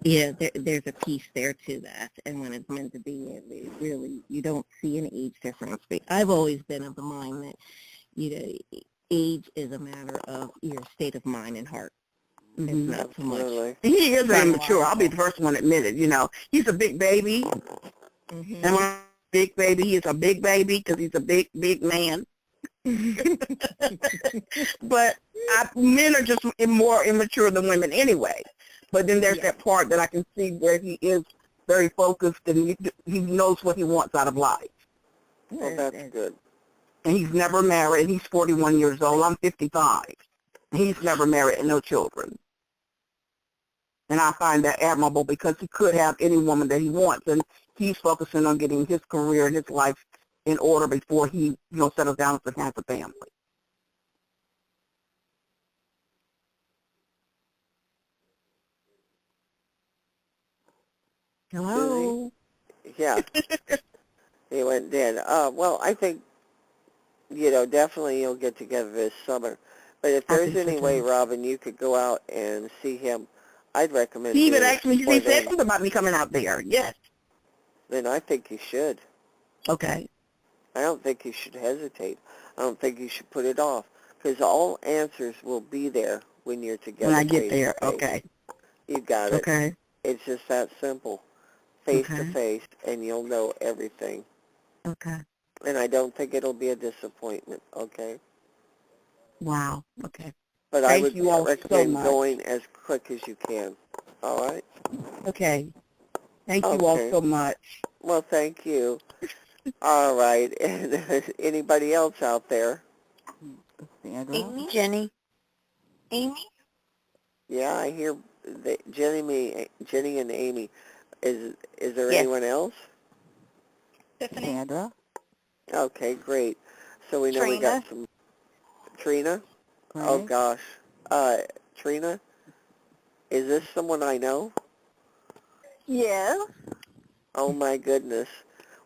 there's a piece there to that. And when it's meant to be, it really, you don't see an age difference. But I've always been of the mind that, age is a matter of your state of mind and heart. It's not so much. Absolutely. He is immature. I'll be the first one to admit it. He's a big baby. And when I'm a big baby, he is a big baby because he's a big, big man. But men are just more immature than women anyway. But then there's that part that I can see where he is very focused and he knows what he wants out of life. Well, that's good. And he's never married. He's 41 years old. I'm 55. He's never married and no children. And I find that admirable because he could have any woman that he wants. And he's focusing on getting his career and his life in order before he, settles down and has a family. Hello? Suzy? Yeah. He went dead. Well, I think, definitely you'll get together this summer. But if there's any way, Robin, you could go out and see him, I'd recommend He doing even it asked me, before he said then. something about me coming out there. Yes. Then I think you should. Okay. I don't think you should hesitate. I don't think you should put it off because all answers will be there when you're together. When I get face there. to face. Okay. You got it. Okay. It's just that simple. Face to face, and you'll know everything. Okay. And I don't think it'll be a disappointment, okay? Wow. Okay. But Thank I would you all recommend so much. going as quick as you can. All right? Okay. Thank you all so much. Well, thank you. All right. And anybody else out there? Amy? Jenny. Amy? Yeah, I hear Jenny and Amy. Is there anyone else? Tiffany? Sandra? Okay, great. So we know we got some... Trina? Frank? Oh, gosh. Trina? Is this someone I know? Yes. Oh, my goodness.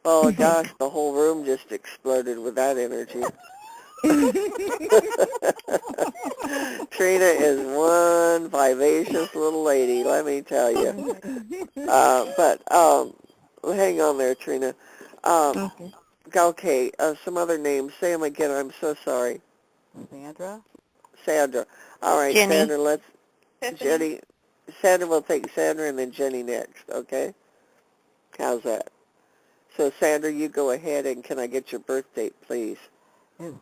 Oh, gosh, the whole room just exploded with that energy. Trina is one vivacious little lady, let me tell you. But hang on there, Trina. Okay, some other names. Say them again. I'm so sorry. Sandra? Sandra. All right, Jenny. Sandra, let's... Jenny. Sandra will take Sandra and then Jenny next, okay? How's that? So, Sandra, you go ahead, and can I get your birth date, please? It's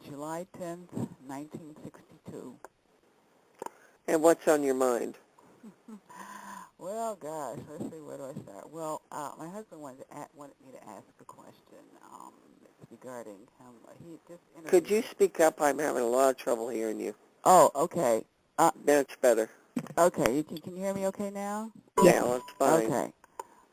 July 10th, 1962. And what's on your mind? Well, gosh, let's see, where do I start? Well, my husband wanted me to ask a question regarding him. He just interviewed. Could you speak up? I'm having a lot of trouble hearing you. Oh, okay. That's better. Okay, can you hear me okay now? Yeah, that's fine. Okay.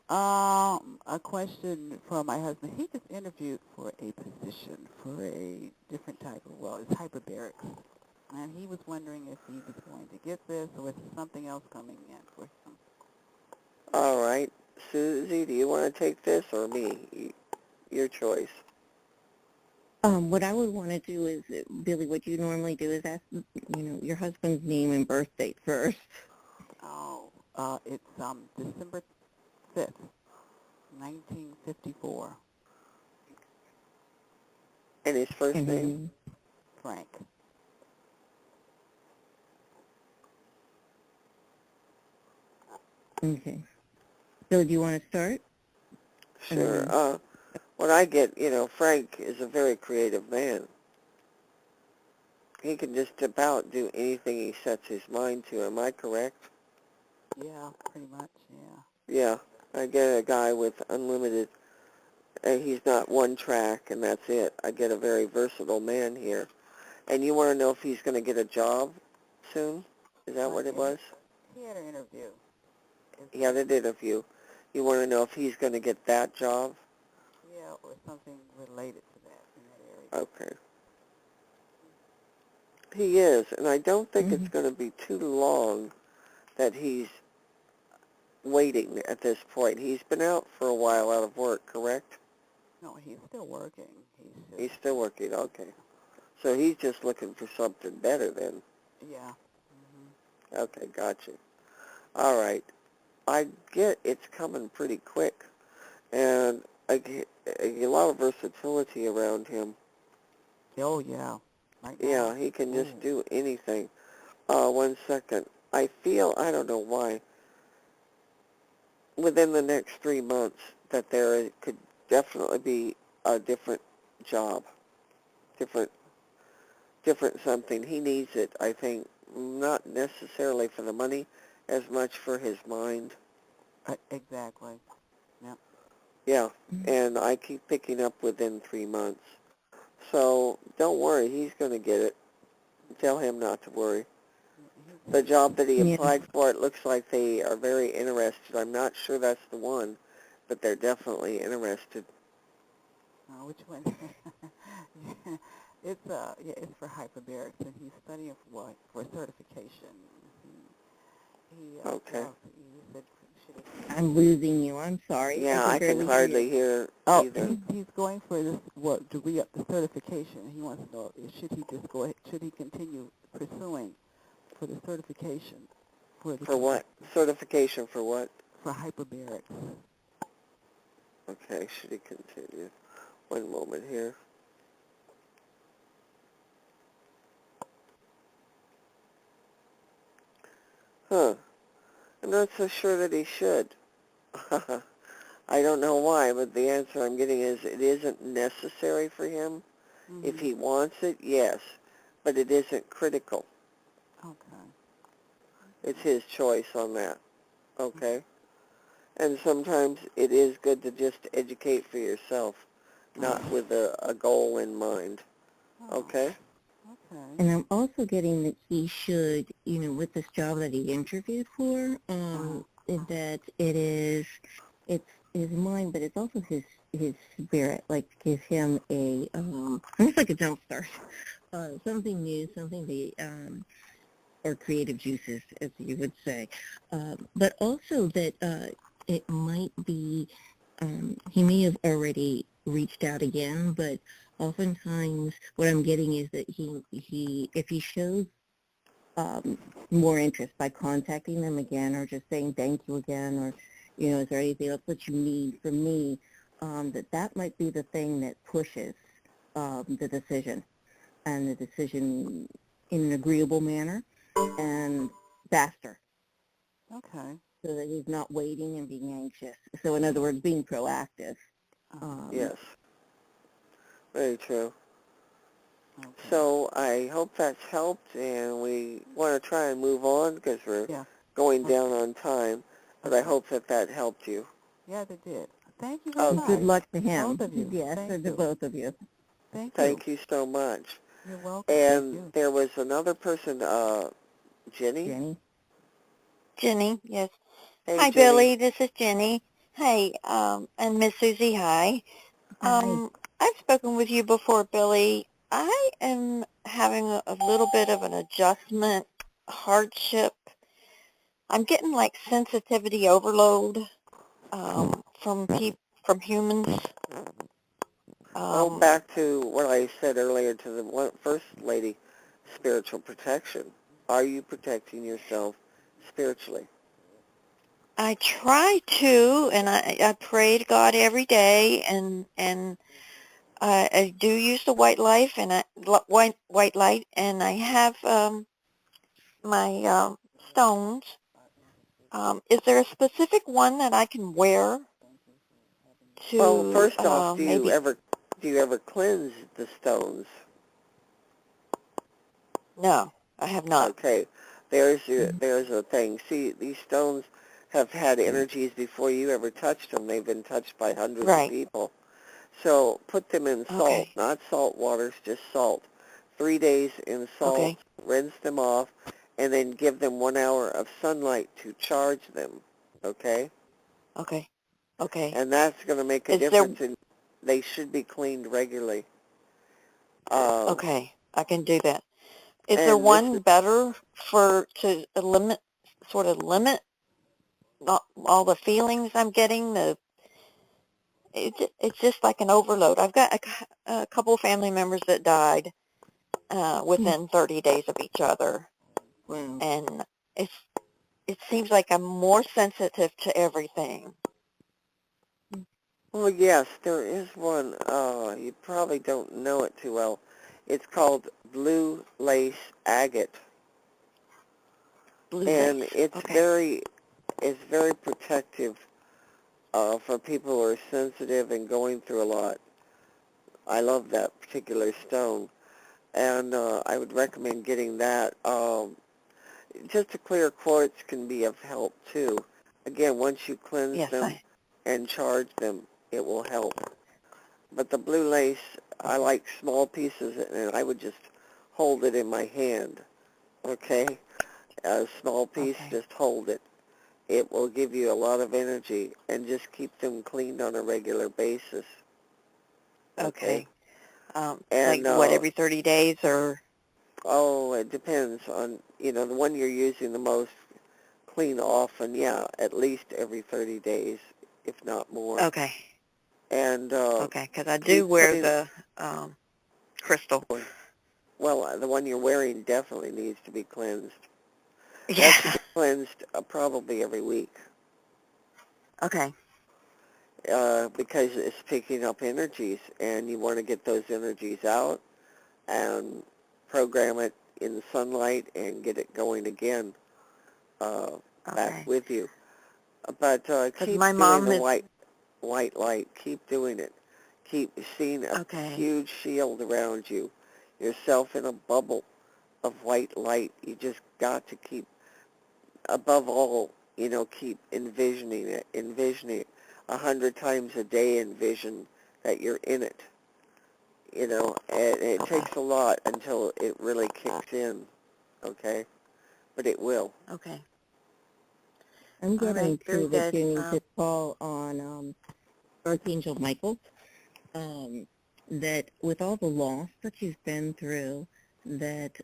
A question for my husband. He just interviewed for a position for a different type of, it's hyperbarics. And he was wondering if he was going to get this or was something else coming in for him. All right. Suzy, do you want to take this or me? Your choice. What I would want to do is, Billy, what you normally do is ask, your husband's name and birth date first. Oh, it's December 5th, 1954. And his first name? Frank. Okay. So do you want to start? Sure. What I get, Frank is a very creative man. He can just about do anything he sets his mind to. Am I correct? Yeah, pretty much, yeah. Yeah. I get a guy with unlimited, he's not one track and that's it. I get a very versatile man here. And you want to know if he's going to get a job soon? Is that what it was? He had an interview. He had an interview. You want to know if he's going to get that job? Yeah, or something related to that in that area. Okay. He is, and I don't think it's going to be too long that he's waiting at this point. He's been out for a while out of work, correct? No, he's still working. He's still working, okay. So he's just looking for something better then. Yeah. Okay, gotcha. All right. I get it's coming pretty quick, and I get a lot of versatility around him. Oh, yeah. Yeah, he can just do anything. 1 second. I feel, I don't know why, within the next 3 months that there could definitely be a different job, different something. He needs it, I think, not necessarily for the money as much for his mind. Exactly. Yep. Yeah, and I keep picking up within 3 months. So don't worry, he's going to get it. Tell him not to worry. The job that he applied for, it looks like they are very interested. I'm not sure that's the one, but they're definitely interested. Which one? It's it's for hyperbarics, and he's studying for what? For certification. Okay. He said, I'm losing you. I'm sorry. Yeah, I can hardly hear either. He's going for this to re-up the certification. He wants to know should he just go ahead, should he continue pursuing for the certification For what? Certification for what? For hyperbarics. Okay, should he continue? 1 moment here. Huh. I'm not so sure that he should. I don't know why, but the answer I'm getting is it isn't necessary for him. If he wants it, yes, but it isn't critical. Okay. It's his choice on that. Okay? And sometimes it is good to just educate for yourself, not with a goal in mind. Okay? Okay. And I'm also getting that he should, with this job that he interviewed for, that it's his mind, but it's also his spirit, like give him almost like a jump start, something new, something or creative juices, as you would say, but also that it might be, he may have already reached out again, but oftentimes what I'm getting is that he if he shows more interest by contacting them again or just saying thank you again, or is there anything else that you need from me, that might be the thing that pushes the decision, and the decision in an agreeable manner and faster. Okay. So that he's not waiting and being anxious. So in other words, being proactive. Yes. Very true. Okay. So I hope that's helped, and we want to try and move on because we're going down on time, but I hope that helped you. Yeah, they did. Thank you very much. Good luck to him. Both of you. Yes, to both of you. Thank you so much. You're welcome. And there was another person, Jenny? Jenny, yes. Hey, Hi, Jenny. Billy. This is Jenny. Hey, and Miss Suzy, hi. I've spoken with you before, Billy. I am having a little bit of an adjustment hardship. I'm getting like sensitivity overload from humans. Back to what I said earlier to the first lady, spiritual protection. Are you protecting yourself spiritually? I try to, and I pray to God every day, and I do use the white light, white light, and I have my stones, Is there a specific one that I can wear to Well, first off, maybe? do you ever cleanse the stones? No, I have not. Okay, there's a thing. See, these stones have had energies before you ever touched them. They've been touched by hundreds of people. So put them in salt, not salt waters, just salt. 3 days in salt, rinse them off, and then give them 1 hour of sunlight to charge them, okay? Okay. Okay. And that's going to make a difference, and they should be cleaned regularly. Okay, I can do that. Is there one better to limit all the feelings I'm getting? It's just like an overload. I've got a couple of family members that died within 30 days of each other. Wow. And it seems like I'm more sensitive to everything. Well, yes, there is one. You probably don't know it too well. It's called blue lace agate. And it's very protective for people who are sensitive and going through a lot. I love that particular stone, and I would recommend getting that. Just a clear quartz can be of help too. Again, once you cleanse them and charge them, it will help. But the blue lace, I like small pieces, and I would just hold it in my hand, okay? A small piece, just hold it. It will give you a lot of energy, and just keep them cleaned on a regular basis. Okay. And, like what, every 30 days or? Oh, it depends on, the one you're using the most, clean often, yeah, at least every 30 days, if not more. Okay. And okay, because I do wear the crystal. Well, the one you're wearing definitely needs to be cleansed. Yeah. That should be cleansed probably every week. Okay. Because it's picking up energies, and you want to get those energies out and program it in the sunlight and get it going again back with you. But keep my doing mom the white light. Keep doing it. Keep seeing a huge shield around you, yourself in a bubble of white light. You just got to keep, above all, keep envisioning it 100 times a day. Envision that you're in it. And it takes a lot until it really kicks in, okay? But it will. Okay. I'm getting to that you need to call on Archangel Michael, that with all the loss that you've been through, that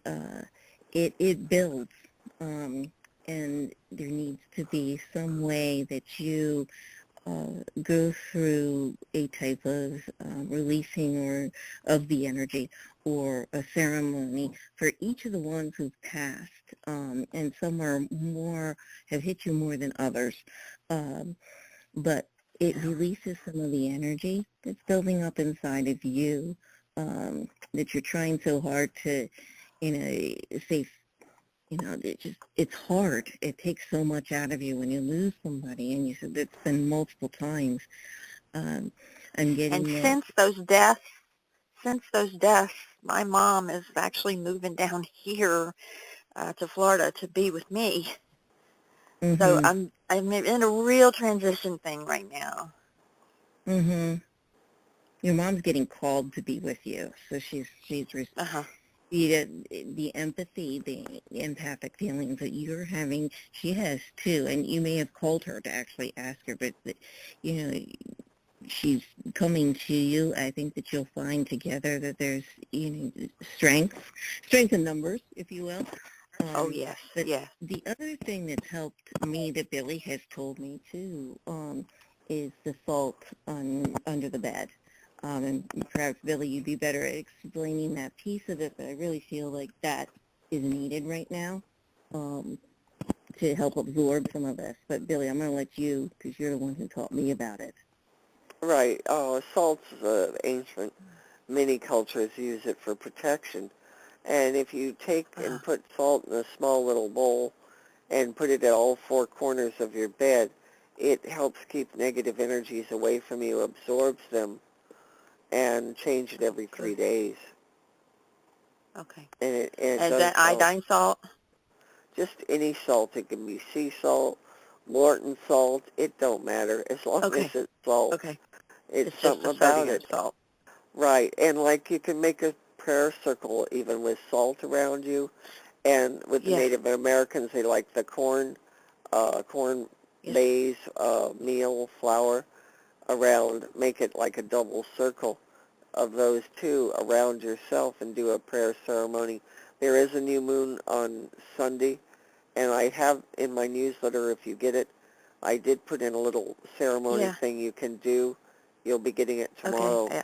it builds, and there needs to be some way that you go through a type of releasing or of the energy, or a ceremony for each of the ones who've passed, and some are have hit you more than others, but it releases some of the energy that's building up inside of you, that you're trying so hard to, say, it's hard. It takes so much out of you when you lose somebody, and you said it's been multiple times. I'm getting since those deaths, my mom is actually moving down here to Florida to be with me. Mm-hmm. So I'm in a real transition thing right now. Mhm. Your mom's getting called to be with you, so she's the empathy, the empathic feelings that you're having, she has too, and you may have called her to actually ask her, but she's coming to you. I think that you'll find together that there's strength in numbers, if you will. Oh yes, but yes. The other thing that's helped me, that Billie has told me too, is the salt under the bed. And perhaps, Billie, you'd be better at explaining that piece of it, but I really feel like that is needed right now to help absorb some of this. But, Billie, I'm going to let you, because you're the one who taught me about it. Right. Salt's ancient. Many cultures use it for protection. And if you take and put salt in a small little bowl and put it at all four corners of your bed. It helps keep negative energies away from you, absorbs them, and change it every 3 days. Okay. And it Is does that help. iodine salt? Just any salt. It can be sea salt, Morton salt. It don't matter as long Okay. as it's salt. Okay. It's It's just something a about sodium it. salt. Right. And like you can make a prayer circle even with salt around you. And with the Yeah. Native Americans, they like the corn Yeah. maize, meal, flour around. Make it like a double circle of those two around yourself and do a prayer ceremony. There is a new moon on Sunday, and I have in my newsletter, if you get it, I did put in a little ceremony Yeah. thing you can do. You'll be getting it tomorrow. Okay. Yeah.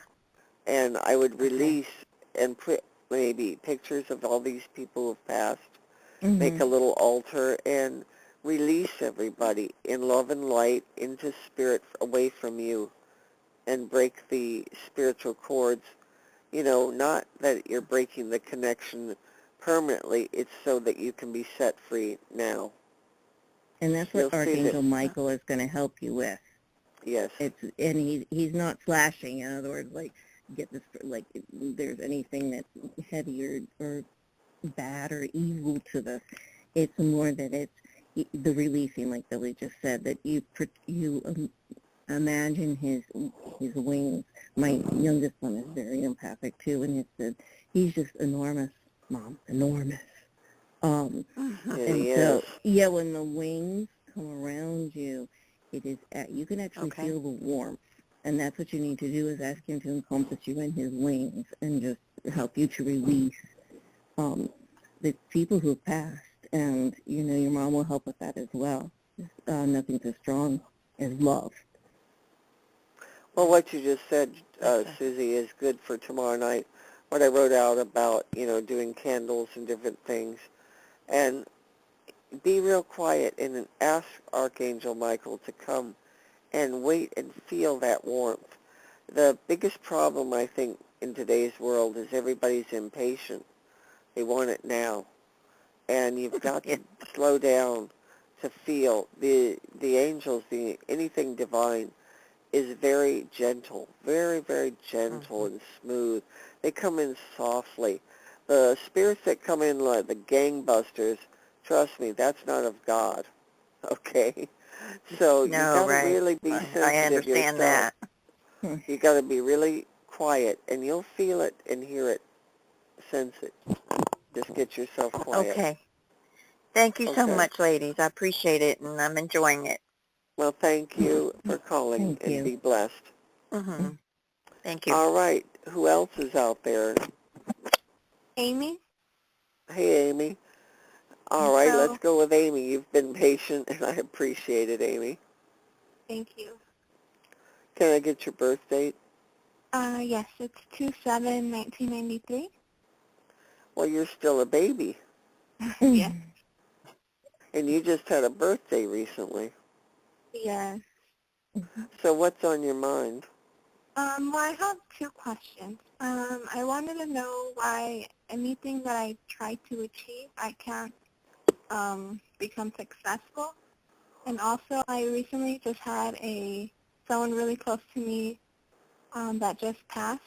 And I would Okay. release and put maybe pictures of all these people who've passed, Mm-hmm. make a little altar, and release everybody in love and light into spirit away from you and break the spiritual cords. You know, not that you're breaking the connection permanently, it's so that you can be set free now. And that's You'll what see that. Archangel Michael is going to help you with. Yes. And he's not slashing. In other words, like get this, like if there's anything that's heavy or bad or evil to this. It's more that it's the releasing, like Billy just said, that you imagine his wings. My youngest one is very empathic too, and he's just enormous, Mom, enormous. And so yeah, when the wings come around you, it is you can actually feel the warmth, and that's what you need to do is ask him to encompass you in his wings and just help you to release the people who have passed, and you know your mom will help with that as well. Nothing so strong as love. Well, what you just said, Suzy, is good for tomorrow night. What I wrote out about, you know, doing candles and different things. And be real quiet and ask Archangel Michael to come and wait and feel that warmth. The biggest problem, I think, in today's world is everybody's impatient. They want it now. And you've got to slow down to feel. The angels, anything divine, is very gentle, very, very gentle and smooth. They come in softly. The spirits that come in like the gangbusters, trust me, that's not of God, okay? So you got to really be sensitive I understand yourself. that. You got to be really quiet, and you'll feel it and hear it, sense it. Just get yourself quiet. Okay. Thank you so much, ladies. I appreciate it, and I'm enjoying it. Well, thank you for calling, and be blessed. Mm-hmm. Thank you. All right. Who else is out there? Amy? Hey, Amy. All right, let's go with Amy. You've been patient, and I appreciate it, Amy. Thank you. Can I get your birth date? Yes, it's 2/7/1993. Well, you're still a baby. Yes. And you just had a birthday recently. Yes. So what's on your mind? Well, I have two questions. I wanted to know why anything that I try to achieve, I can't become successful. And also, I recently just had someone really close to me that just passed.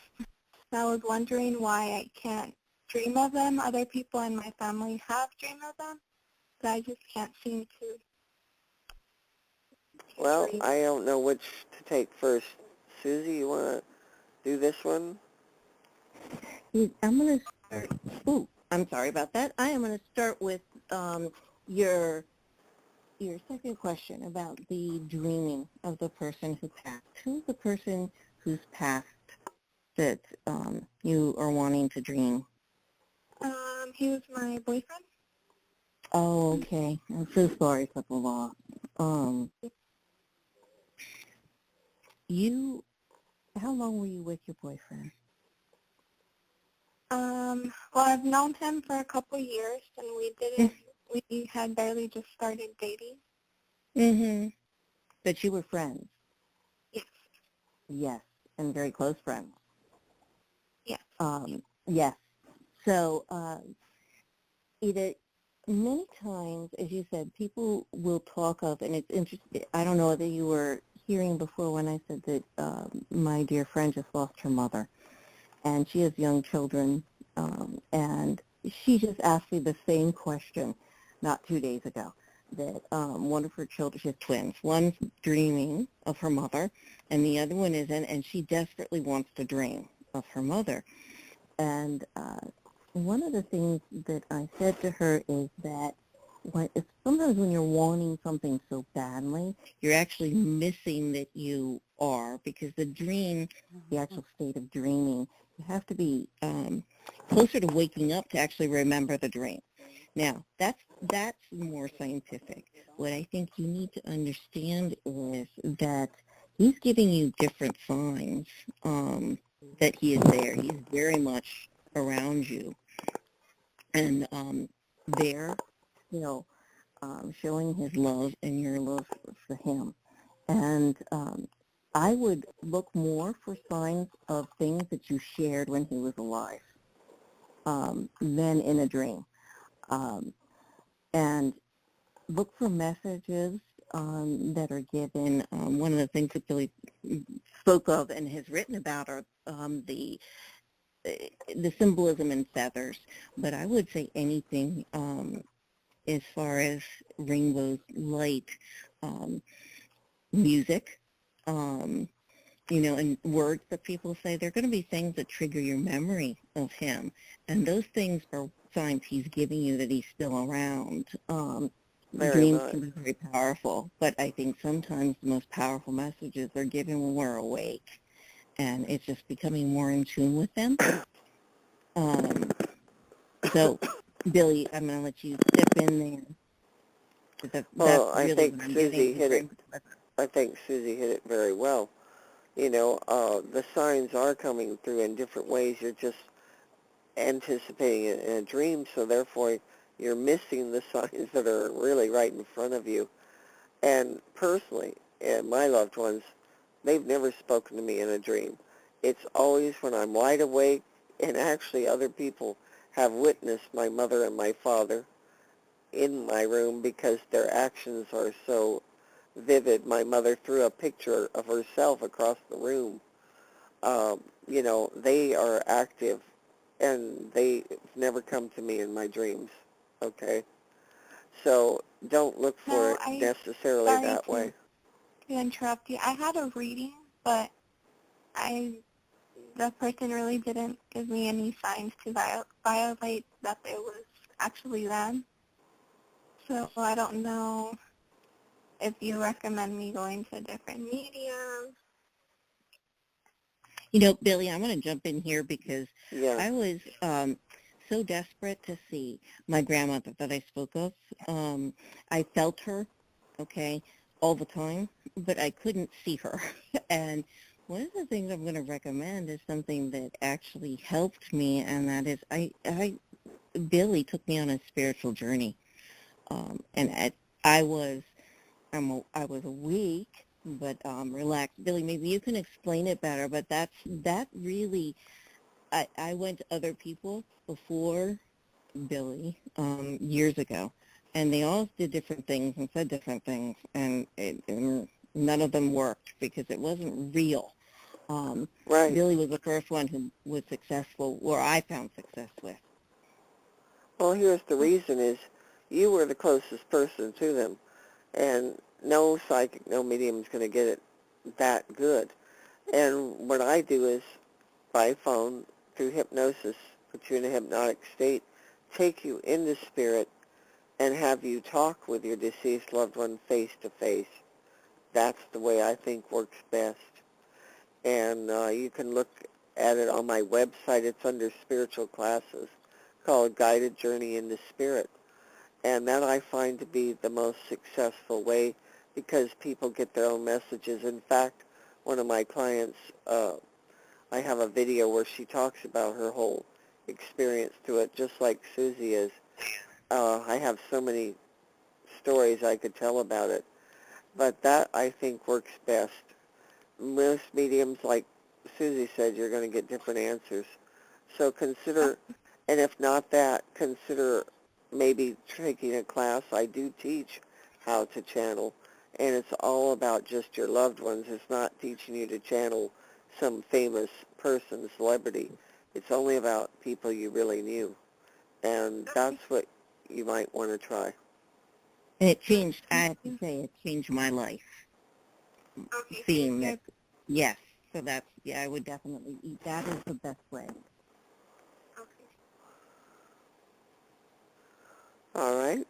So I was wondering why I can't dream of them. Other people in my family have dreamed of them, but I just can't seem to. Well, I don't know which to take first. Suzy, you want to do this one? I'm going to start. Ooh, I'm sorry about that. I am going to start with your second question about the dreaming of the person who passed. Who's the person who's passed that you are wanting to dream? He was my boyfriend. Oh, okay. I'm so sorry for the loss. How long were you with your boyfriend? Well, I've known him for a couple years, and we had barely just started dating. Mm-hmm. But you were friends? Yes. Yes, and very close friends? Yes. Yes. So, either many times, as you said, people will talk of, and it's interesting, I don't know whether you were hearing before when I said that my dear friend just lost her mother, and she has young children, and she just asked me the same question not 2 days ago, that one of her children, she has twins, one's dreaming of her mother, and the other one isn't, and she desperately wants to dream of her mother. And one of the things that I said to her is that sometimes when you're wanting something so badly, you're actually missing that you are, because the dream, the actual state of dreaming, you have to be closer to waking up to actually remember the dream. Now, that's more scientific. What I think you need to understand is that he's giving you different signs that he is there. He's very much around you, and there, you know, showing his love and your love for him. And I would look more for signs of things that you shared when he was alive than in a dream. And look for messages that are given. One of the things that Billy spoke of and has written about are the symbolism in feathers. But I would say anything as far as rainbows, light, music, and words that people say. They're going to be things that trigger your memory of him. And those things are signs he's giving you that he's still around. Dreams can be very powerful, but I think sometimes the most powerful messages are given when we're awake, and it's just becoming more in tune with them. So, Billy, I'm going to let you step in there. Well, I think Suzy hit it. I think Suzy hit it very well. The signs are coming through in different ways. You're just anticipating it in a dream, so therefore you're missing the signs that are really right in front of you. And personally, my loved ones, they've never spoken to me in a dream. It's always when I'm wide awake, and actually other people have witnessed my mother and my father in my room because their actions are so vivid. My mother threw a picture of herself across the room. They are active, and they've never come to me in my dreams, okay? So don't look for it necessarily that way. To interrupt you. I had a reading, but the person really didn't give me any signs to violate that it was actually them. So I don't know if you recommend me going to different mediums. Billy, I'm going to jump in here because I was so desperate to see my grandmother that I spoke of. I felt her, okay, all the time, but I couldn't see her. And one of the things I'm going to recommend is something that actually helped me, and that is Billy took me on a spiritual journey. And I was weak, but relaxed. Billy, maybe you can explain it better, but that really, I went to other people before Billy years ago, and they all did different things and said different things, and none of them worked because it wasn't real. Right. Billy was the first one who was successful, or I found success with. Well, here's the reason is you were the closest person to them, and no psychic, no medium is going to get it that good. And what I do is, by phone, through hypnosis, put you in a hypnotic state, take you into spirit, and have you talk with your deceased loved one face to face. That's the way I think works best. And you can look at it on my website. It's under spiritual classes called Guided Journey into Spirit. And that I find to be the most successful way because people get their own messages. In fact, one of my clients, I have a video where she talks about her whole experience through it, just like Suzy is. I have so many stories I could tell about it. But that, I think, works best. Most mediums, like Suzy said, you're going to get different answers. So consider, and if not that, consider maybe taking a class, I do teach how to channel, and it's all about just your loved ones. It's not teaching you to channel some famous person, celebrity. It's only about people you really knew, and that's what you might want to try. And it changed, I have to say, it changed my life. Seeing it. Yes. So that's, yeah, I would definitely eat. That is the best way. All right.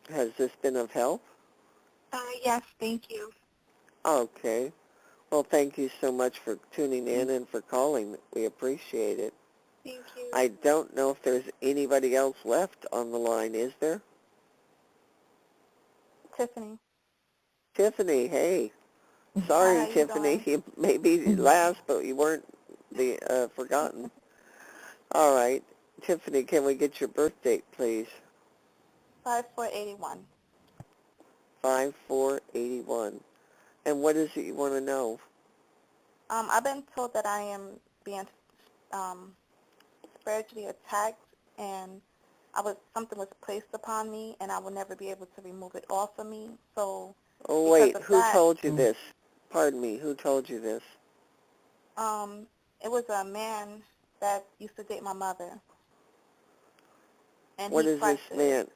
Has this been of help? Yes, thank you. Okay. Well, thank you so much for tuning in and for calling. We appreciate it. Thank you. I don't know if there's anybody else left on the line, is there? Tiffany. Tiffany, hey. Hi, Sorry, how you Tiffany. doing? You may be last, but you weren't forgotten. All right. Tiffany, can we get your birth date, please? 5481. 5481. And what is it you want to know? I've been told that I am being spiritually attacked, and something was placed upon me, and I will never be able to remove it off of me. So, Oh, because wait. of Who that, told you this? Pardon me. Who told you this? it was a man that used to date my mother, and What he is practiced. this man?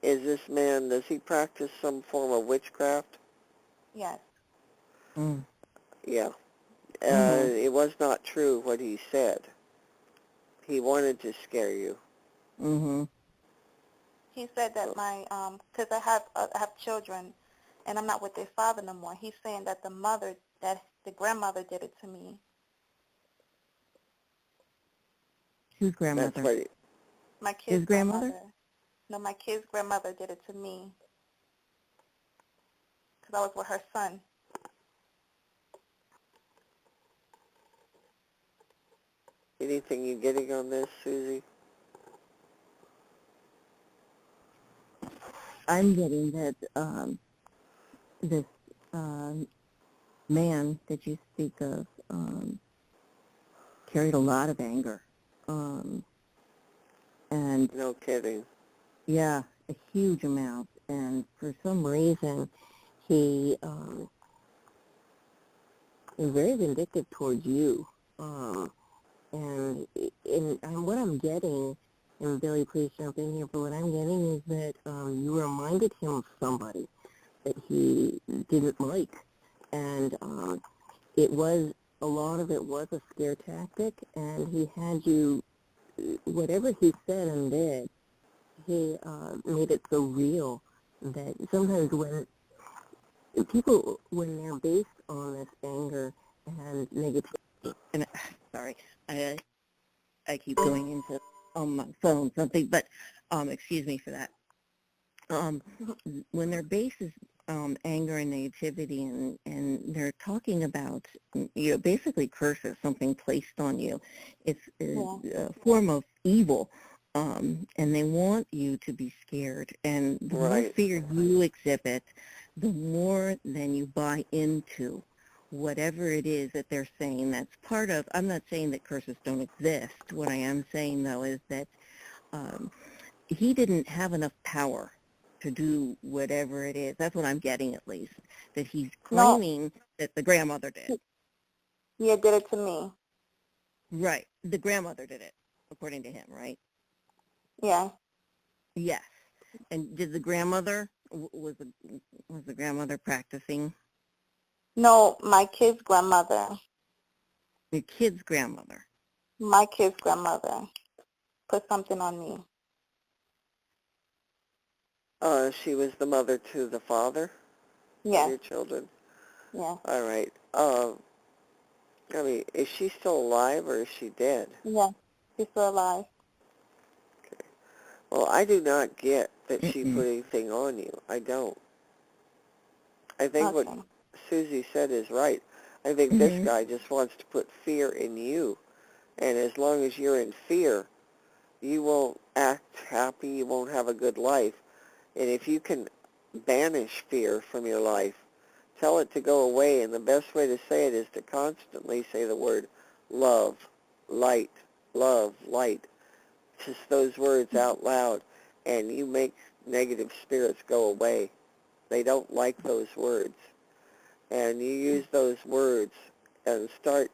Is this man, does he practice some form of witchcraft? Yes. Mm. Yeah. Mm-hmm. It was not true what he said. He wanted to scare you. Mm-hmm. He said that because I have children, and I'm not with their father no more. He's saying that the grandmother did it to me. Whose grandmother? That's what My kid's His grandmother? No, my kid's grandmother did it to me because I was with her son. anything you getting on this, Suzy? I'm getting that this man that you speak of carried a lot of anger. And No kidding. yeah, a huge amount. And for some reason, he is very vindictive towards you. And what I'm getting, and Billy, please jump in here, but what I'm getting is that you reminded him of somebody that he didn't like. And a lot of it was a scare tactic, and he had you, whatever he said and did, he made it so real that sometimes when they're based on this anger and negativity, and sorry, I keep going into on my phone something, but excuse me for that. When their base is anger and negativity, and they're talking about, basically curses, something placed on you. It's a form of evil, and they want you to be scared. And the more fear you exhibit, the more then you buy into whatever it is that they're saying. That's part of, I'm not saying that curses don't exist. What I am saying, though, is that he didn't have enough power to do whatever it is. That's what I'm getting, at least, that he's claiming that the grandmother did. Yeah, did it to me. Right. The grandmother did it, according to him, right? Yeah. Yes. And did the grandmother, was the grandmother practicing? No, my kid's grandmother. The kid's grandmother. My kid's grandmother put something on me. She was the mother to the father of your children? Yeah. All right. I mean, is she still alive or is she dead? Yeah, she's still alive. Okay. Well, I do not get that she put anything on you. I don't. I think what Suzy said is right. I think this guy just wants to put fear in you. And as long as you're in fear, you won't act happy, you won't have a good life. And if you can banish fear from your life, tell it to go away, and the best way to say it is to constantly say the word love, light, just those words out loud. and you make negative spirits go away. They don't like those words. And you use those words and start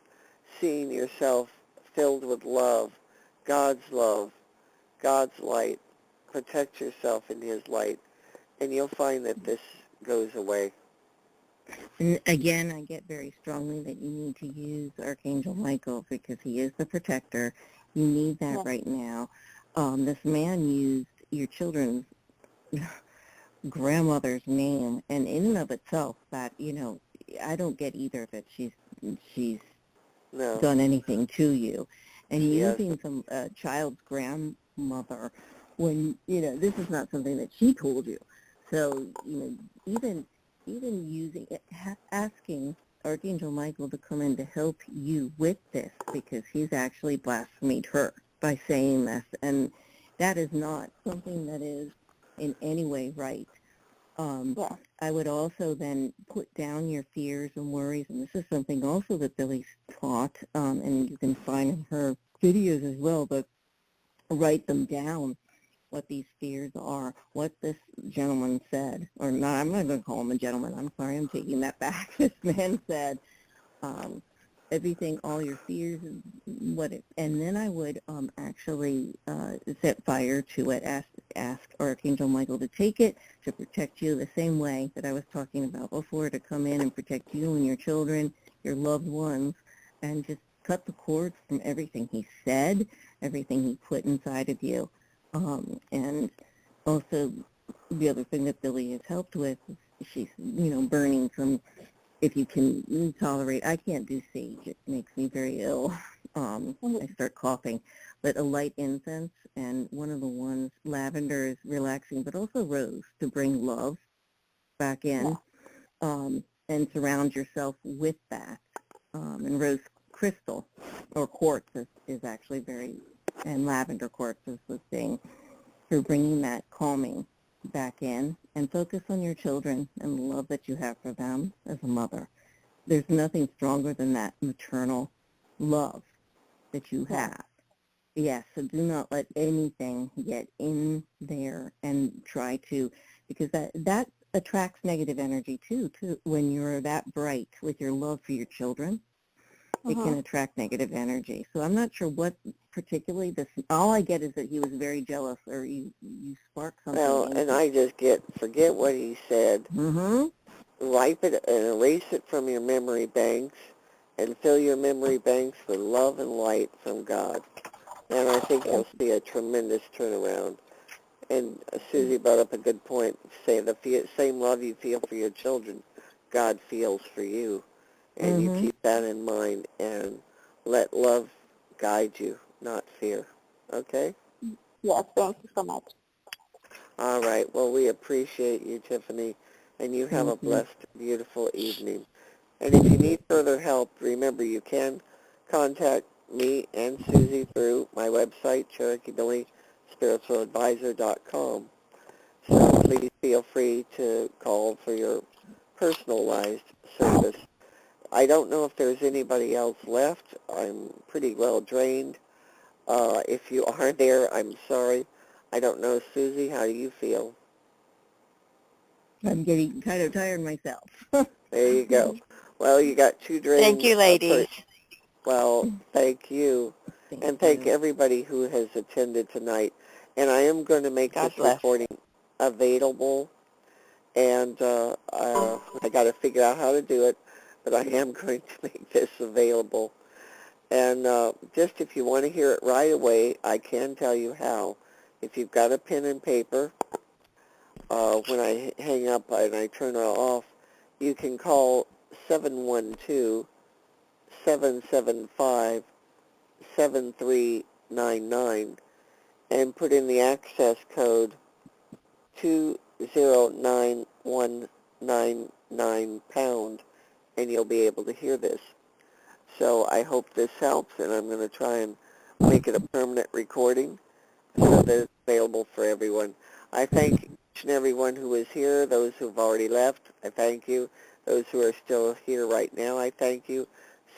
seeing yourself filled with love, God's light. Protect yourself in his light, and you'll find that this goes away. And again, I get very strongly that you need to use Archangel Michael because he is the protector. You need that right now. This man used your children's grandmother's name, and in and of itself, that, I don't get either of it. She's done anything to you. And using some child's grandmother when, this is not something that she told you. So, even using it, asking Archangel Michael to come in to help you with this, because he's actually blasphemed her by saying this, and that is not something that is in any way right. I would also then put down your fears and worries, and this is something also that Billie's taught, and you can find in her videos as well, but write them down, what these fears are, what this gentleman said, or not, I'm not going to call him a gentleman, I'm sorry, I'm taking that back. This man said, everything, all your fears, and then I would actually set fire to it, ask Archangel Michael to take it, to protect you the same way that I was talking about before, to come in and protect you and your children, your loved ones, and just cut the cords from everything he said, everything he put inside of you. And also, the other thing that Billie has helped with is she's, burning some, if you can tolerate, I can't do sage, it makes me very ill. I start coughing. But a light incense, and one of the ones, lavender is relaxing, but also rose to bring love back in, and surround yourself with that. And rose crystal, or quartz is actually very, and lavender quartz is the thing for bringing that calming back in, and focus on your children and the love that you have for them as a mother. There's nothing stronger than that maternal love that you have. Yes, so do not let anything get in there and try to, because that attracts negative energy too, when you're that bright with your love for your children. It can attract negative energy. So I'm not sure what particularly this, all I get is that he was very jealous, or you sparked something. Well, and I just forget what he said. Wipe it and erase it from your memory banks, and fill your memory banks with love and light from God. And I think you'll see a tremendous turnaround. And Suzy brought up a good point. Say the same love you feel for your children, God feels for you. And you keep that in mind, and let love guide you, not fear. Okay? Yes, thank you so much. All right. Well, we appreciate you, Tiffany, and you have a blessed, beautiful evening. And if you need further help, remember you can contact me and Suzy through my website, CherokeeBillieSpiritualAdvisor.com. So please feel free to call for your personalized service. I don't know if there's anybody else left. I'm pretty well drained. If you are there, I'm sorry. I don't know. Suzy, how do you feel? I'm getting kind of tired myself. There you go. Well, you got two drains. Thank you, ladies. Well, thank you. And thank everybody who has attended tonight. And I am going to make this recording available. And I got to figure out how to do it. But I am going to make this available. And just if you want to hear it right away, I can tell you how. If you've got a pen and paper, when I hang up and I turn it off, you can call 712-775-7399 and put in the access code 209199#, and you'll be able to hear this. So I hope this helps, and I'm going to try and make it a permanent recording so that it's available for everyone. I thank each and everyone who is here, those who have already left, I thank you. Those who are still here right now, I thank you.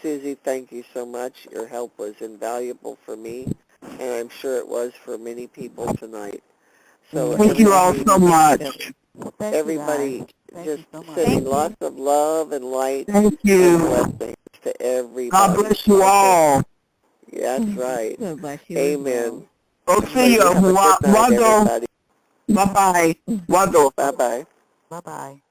Suzy, thank you so much. Your help was invaluable for me, and I'm sure it was for many people tonight. So thank you all so much. Thank everybody you guys. Thank just you so much. sending lots of love and light Thank and you. blessings to everybody. God bless you all. That's right. God bless you. Amen. Go see you. Have a good night, Wado. everybody. Bye-bye. Wado. Bye-bye. Bye-bye.